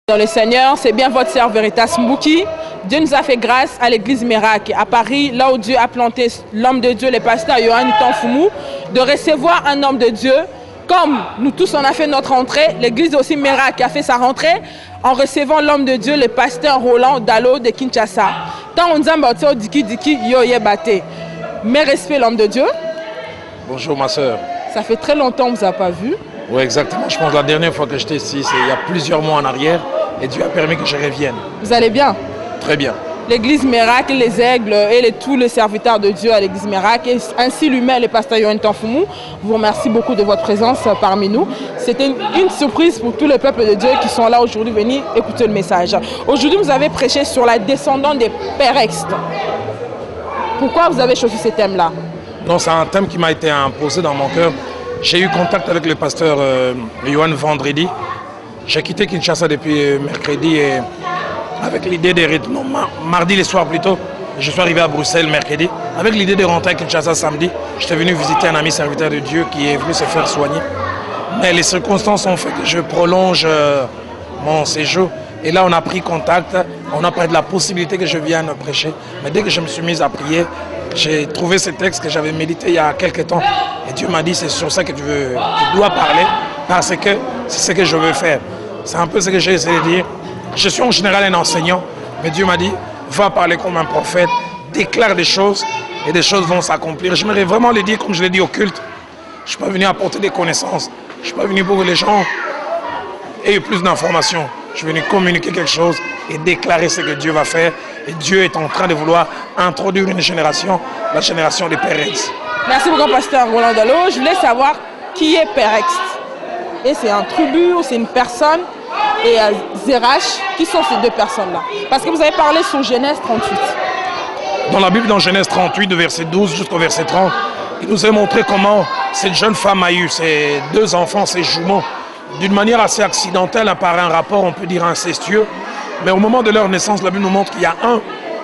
Dans le Seigneur, c'est bien votre sœur Veritas Mbouki. Dieu nous a fait grâce à l'église Miracle à Paris, là où Dieu a planté l'homme de Dieu, le pasteur Yohan Tanfoumou, de recevoir un homme de Dieu. Comme nous tous on a fait notre entrée, l'église aussi Miracle a fait sa rentrée en recevant l'homme de Dieu, le pasteur Roland Dalo de Kinshasa. Tant on dit diki yo yebate. Mes respects l'homme de Dieu. Bonjour ma soeur. Ça fait très longtemps que vous n'avez pas vu. Oui, exactement. Je pense que la dernière fois que j'étais ici, c'est il y a plusieurs mois en arrière. Et Dieu a permis que je revienne. Vous allez bien? Très bien. L'église Miracle, les aigles et tous les serviteurs de Dieu à l'église Miracle, et ainsi lui-même, le pasteur Yohan Tanfoumou, vous remercie beaucoup de votre présence parmi nous. C'était une surprise pour tous les peuples de Dieu qui sont là aujourd'hui venus écouter le message. Aujourd'hui, vous avez prêché sur la descendance des pères extes. Pourquoi vous avez choisi ce thème-là? Non, c'est un thème qui m'a été imposé dans mon cœur. J'ai eu contact avec le pasteur Yohan vendredi. J'ai quitté Kinshasa depuis mercredi et avec l'idée de mardi le soir plutôt. Je suis arrivé à Bruxelles mercredi. Avec l'idée de rentrer à Kinshasa samedi, j'étais venu visiter un ami serviteur de Dieu qui est venu se faire soigner. Mais les circonstances ont fait que je prolonge mon séjour. Et là, on a pris contact, on a parlé de la possibilité que je vienne prêcher. Mais dès que je me suis mis à prier, j'ai trouvé ce texte que j'avais médité il y a quelques temps. Et Dieu m'a dit, c'est sur ça que tu dois parler, parce que c'est ce que je veux faire. C'est un peu ce que j'ai essayé de dire. Je suis en général un enseignant, mais Dieu m'a dit, va parler comme un prophète, déclare des choses, et des choses vont s'accomplir. J'aimerais vraiment le dire comme je l'ai dit au culte. Je ne suis pas venu apporter des connaissances. Je ne suis pas venu pour que les gens aient plus d'informations. Je suis venu communiquer quelque chose et déclarer ce que Dieu va faire. Et Dieu est en train de vouloir introduire une génération, la génération des Pères Extes. Merci beaucoup, pasteur Roland Dalo. Je voulais savoir qui est Père Exte. Et c'est un tribu ou c'est une personne? Et Zérach, qui sont ces deux personnes-là? Parce que vous avez parlé sur Genèse 38. Dans la Bible, dans Genèse 38, de verset 12 jusqu'au verset 30, il nous a montré comment cette jeune femme a eu ses deux enfants, ses jumeaux, d'une manière assez accidentelle, par un rapport, on peut dire, incestueux. Mais au moment de leur naissance, la Bible nous montre qu'il y a un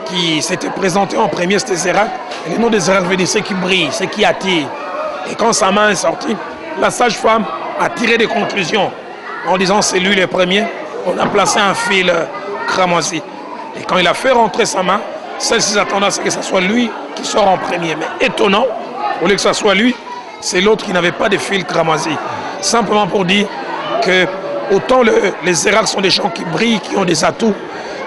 qui s'était présenté en premier, c'était Zérach. Et le nom de Zérach veut dire ce qui brille, ce qui attire. Et quand sa main est sortie, la sage-femme a tiré des conclusions en disant c'est lui le premier. On a placé un fil cramoisi. Et quand il a fait rentrer sa main, celle-ci s'attendait à ce que ce soit lui qui sort en premier. Mais étonnant, au lieu que ce soit lui, c'est l'autre qui n'avait pas de fil cramoisi. Simplement pour dire que autant les Zérach sont des gens qui brillent, qui ont des atouts,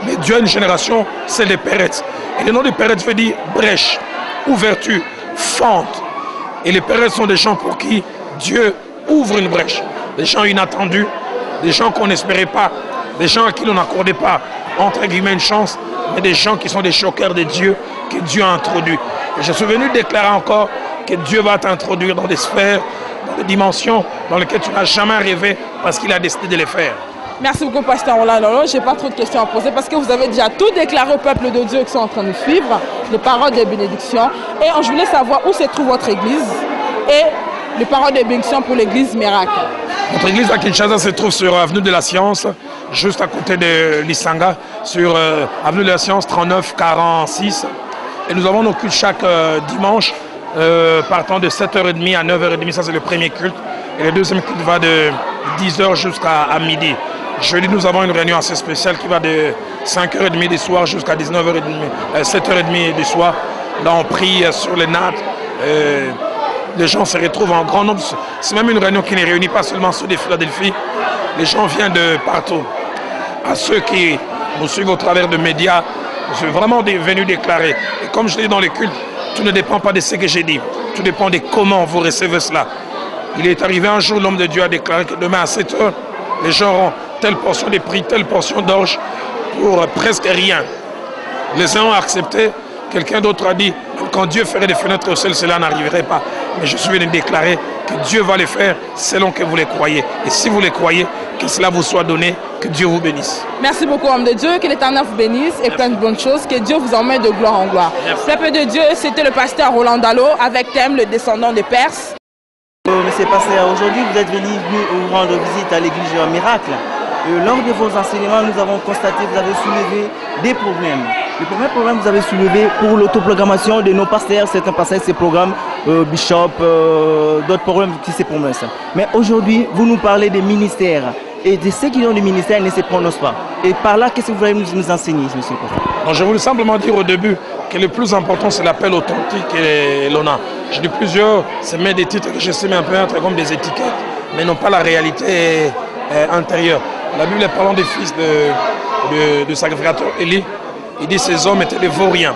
mais Dieu a une génération, c'est les Pérettes. Et le nom des Pérettes veut dire brèche, ouverture, fente. Et les Pérettes sont des gens pour qui Dieu ouvre une brèche. Des gens inattendus, des gens qu'on n'espérait pas, des gens à qui l'on n'accordait pas, entre guillemets, une chance, mais des gens qui sont des choqueurs de Dieu, que Dieu a introduits. Et je suis venu déclarer encore que Dieu va t'introduire dans des sphères, dans des dimensions dans lesquelles tu n'as jamais rêvé, parce qu'il a décidé de les faire. Merci beaucoup, pasteur Roland Dalo. Je n'ai pas trop de questions à poser parce que vous avez déjà tout déclaré au peuple de Dieu qui sont en train de suivre, les paroles de bénédiction. Et je voulais savoir où se trouve votre église et les paroles de bénédiction pour l'église Miracle. Notre église à Kinshasa se trouve sur Avenue de la Science, juste à côté de l'Isanga, sur Avenue de la Science 3946. Et nous avons nos cultes chaque dimanche, partant de 7h30 à 9h30, ça c'est le premier culte. Et le deuxième culte va de 10h jusqu'à midi. Jeudi, nous avons une réunion assez spéciale qui va de 5h30 du soir jusqu'à 7h30 du soir. Là, on prie sur les nattes. Les gens se retrouvent en grand nombre. C'est même une réunion qui ne réunit pas seulement ceux de Philadelphie. Les gens viennent de partout. À ceux qui nous suivent au travers de médias, je suis vraiment venu déclarer. Et comme je l'ai dit dans les cultes, tout ne dépend pas de ce que j'ai dit. Tout dépend de comment vous recevez cela. Il est arrivé un jour, l'homme de Dieu a déclaré que demain à 7h, les gens auront telle portion de prix, telle portion d'orge pour presque rien. Les uns ont accepté, quelqu'un d'autre a dit, quand Dieu ferait des fenêtres au ciel, cela n'arriverait pas. Mais je suis venu déclarer que Dieu va les faire selon que vous les croyez. Et si vous les croyez, que cela vous soit donné, que Dieu vous bénisse. Merci beaucoup, homme de Dieu, que l'Éternel vous bénisse et plein de bonnes choses, que Dieu vous emmène de gloire en gloire. Peuple de Dieu, c'était le pasteur Roland Dalo avec thème le descendant des Perses. Monsieur le pasteur, aujourd'hui vous êtes venu vous rendre visite à l'église Miracle. Lors de vos enseignements, nous avons constaté que vous avez soulevé des problèmes. Le premier problème que vous avez soulevé pour l'autoprogrammation de nos pasteurs, certains pasteurs ces programmes, Bishop, d'autres problèmes qui se promettent. Mais aujourd'hui, vous nous parlez des ministères. et de ceux qui ont le ministère ne se prononcent pas. Et par là, qu'est-ce que vous voulez nous enseigner, monsieur le pasteur? Donc, je voulais simplement dire au début que le plus important, c'est l'appel authentique et l'honneur. J'ai dit plusieurs, c'est même des titres que j'estime un peu être comme des étiquettes, mais non pas la réalité intérieure. La Bible est parlant des fils de sacrificateurs Élie. Il dit que ces hommes étaient des vauriens.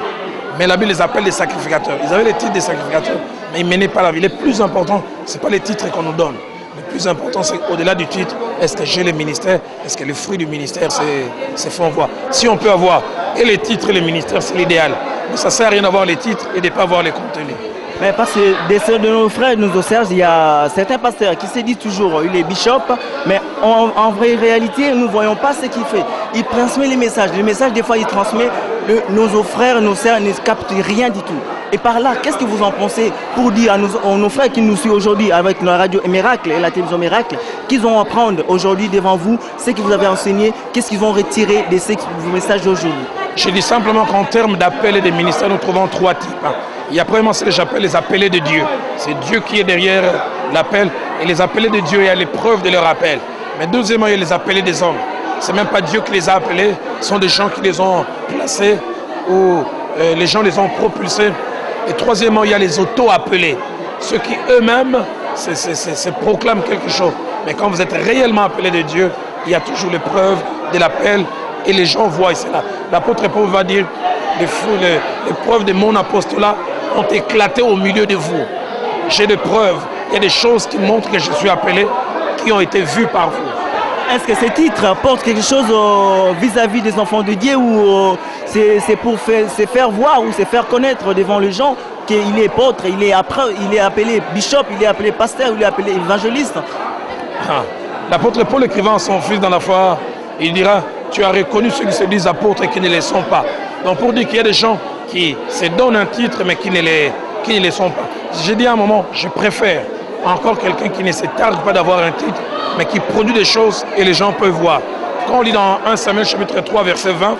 Mais la Bible les appelle des sacrificateurs. Ils avaient les titres des sacrificateurs, mais ils ne menaient pas la vie. Le plus important, ce n'est pas les titres qu'on nous donne. Le plus important, c'est qu'au-delà du titre, est-ce que j'ai le ministère? Est-ce que les fruits du ministère se font voir? Si on peut avoir et les titres et les ministères, c'est l'idéal. Mais ça ne sert à rien d'avoir les titres et de ne pas avoir les contenus. Mais parce que de nos frères nous observent, il y a certains pasteurs qui se disent toujours il est bishop, mais en vraie réalité, nous ne voyons pas ce qu'il fait. Il transmet les messages. Les messages, des fois, il transmet, nos frères, nos sœurs ne captent rien du tout. Et par là, qu'est-ce que vous en pensez pour dire à nos frères qui nous suivent aujourd'hui avec la radio Miracle et la télévision Miracle, qu'ils vont apprendre aujourd'hui devant vous ce que vous avez enseigné, qu'est-ce qu'ils vont retirer de ces messages d'aujourd'hui? Je dis simplement qu'en termes d'appel et de ministères, nous trouvons trois types. Il y a premièrement ce que j'appelle les appelés de Dieu. C'est Dieu qui est derrière l'appel. Et les appelés de Dieu, il y a l'épreuve de leur appel. Mais deuxièmement, il y a les appelés des hommes. Ce n'est même pas Dieu qui les a appelés, ce sont des gens qui les ont placés ou les gens les ont propulsés. Et troisièmement, il y a les auto-appelés. Ceux qui eux-mêmes se proclament quelque chose. Mais quand vous êtes réellement appelé de Dieu, il y a toujours l'épreuve de l'appel et les gens voient. C'est là. L'apôtre Paul va dire, les preuves de mon apostolat ont éclaté au milieu de vous. J'ai des preuves, il y a des choses qui montrent que je suis appelé, qui ont été vues par vous. Est-ce que ces titres apportent quelque chose vis-à-vis des enfants de Dieu ou c'est pour se faire voir ou se faire connaître devant les gens qu'il est apôtre, il est appelé bishop, il est appelé pasteur, il est appelé évangéliste? L'apôtre Paul écrivant à son fils dans la foi, il dira, tu as reconnu ceux qui se disent apôtres et qui ne les sont pas. Donc pour dire qu'il y a des gens qui se donnent un titre mais qui ne les sont pas. J'ai dit à un moment, je préfère encore quelqu'un qui ne se targue pas d'avoir un titre, mais qui produit des choses et les gens peuvent voir. Quand on lit dans 1 Samuel chapitre 3 verset 20,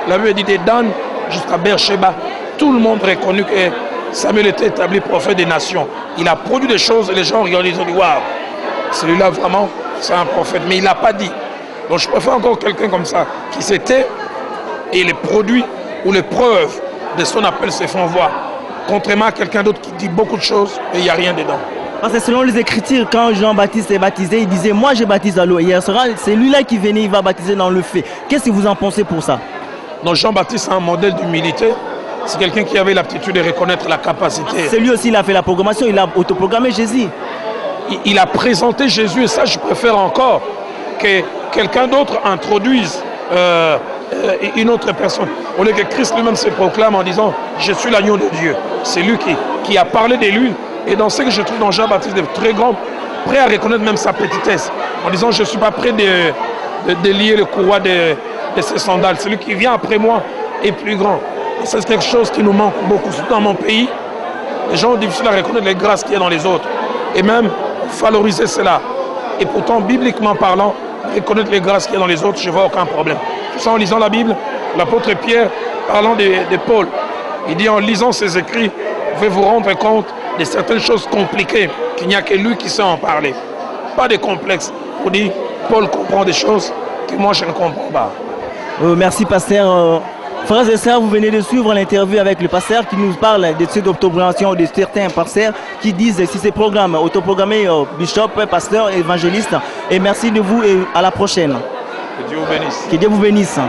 la Bible dit de Dan jusqu'à Beersheba, tout le monde reconnu que Samuel était établi prophète des nations. Il a produit des choses et les gens regardent, ils ont dit waouh, celui-là vraiment c'est un prophète, mais il n'a pas dit. Donc je préfère encore quelqu'un comme ça qui s'était et les produits ou les preuves de son appel se font voir. Contrairement à quelqu'un d'autre qui dit beaucoup de choses et il n'y a rien dedans. Parce que selon les Écritures, quand Jean-Baptiste est baptisé, il disait moi je baptise à l'eau. Et c'est lui-là qui venait, il va baptiser dans le feu. Qu'est-ce que vous en pensez pour ça? Donc Jean-Baptiste est un modèle d'humilité. C'est quelqu'un qui avait l'aptitude de reconnaître la capacité. C'est lui aussi, il a fait la programmation, il a autoprogrammé Jésus. Il a présenté Jésus et ça je préfère encore que quelqu'un d'autre introduise une autre personne. Au lieu que Christ lui-même se proclame en disant je suis l'agneau de Dieu. C'est lui qui a parlé de lui. Et dans ce que je trouve dans Jean-Baptiste, très grand, prêt à reconnaître même sa petitesse, en disant je ne suis pas prêt de lier le courroie de ses sandales. Celui qui vient après moi est plus grand. Et c'est quelque chose qui nous manque beaucoup, surtout dans mon pays. Les gens ont difficile à reconnaître les grâces qu'il y a dans les autres. Et même valoriser cela. Et pourtant, bibliquement parlant, reconnaître les grâces qu'il y a dans les autres, je ne vois aucun problème. Tout ça en lisant la Bible, l'apôtre Pierre, parlant de Paul, il dit en lisant ses écrits, vous pouvez vous rendre compte de certaines choses compliquées, qu'il n'y a que lui qui sait en parler. Pas de complexe. Pour dire, Paul comprend des choses que moi je ne comprends pas. Merci pasteur. Frères et sœurs, vous venez de suivre l'interview avec le pasteur qui nous parle de cette autoprogrammation de certains pasteurs qui disent si ces programmes autoprogrammés, bishop, pasteur, évangéliste. Et merci de vous et à la prochaine. Que Dieu vous bénisse. Que Dieu vous bénisse.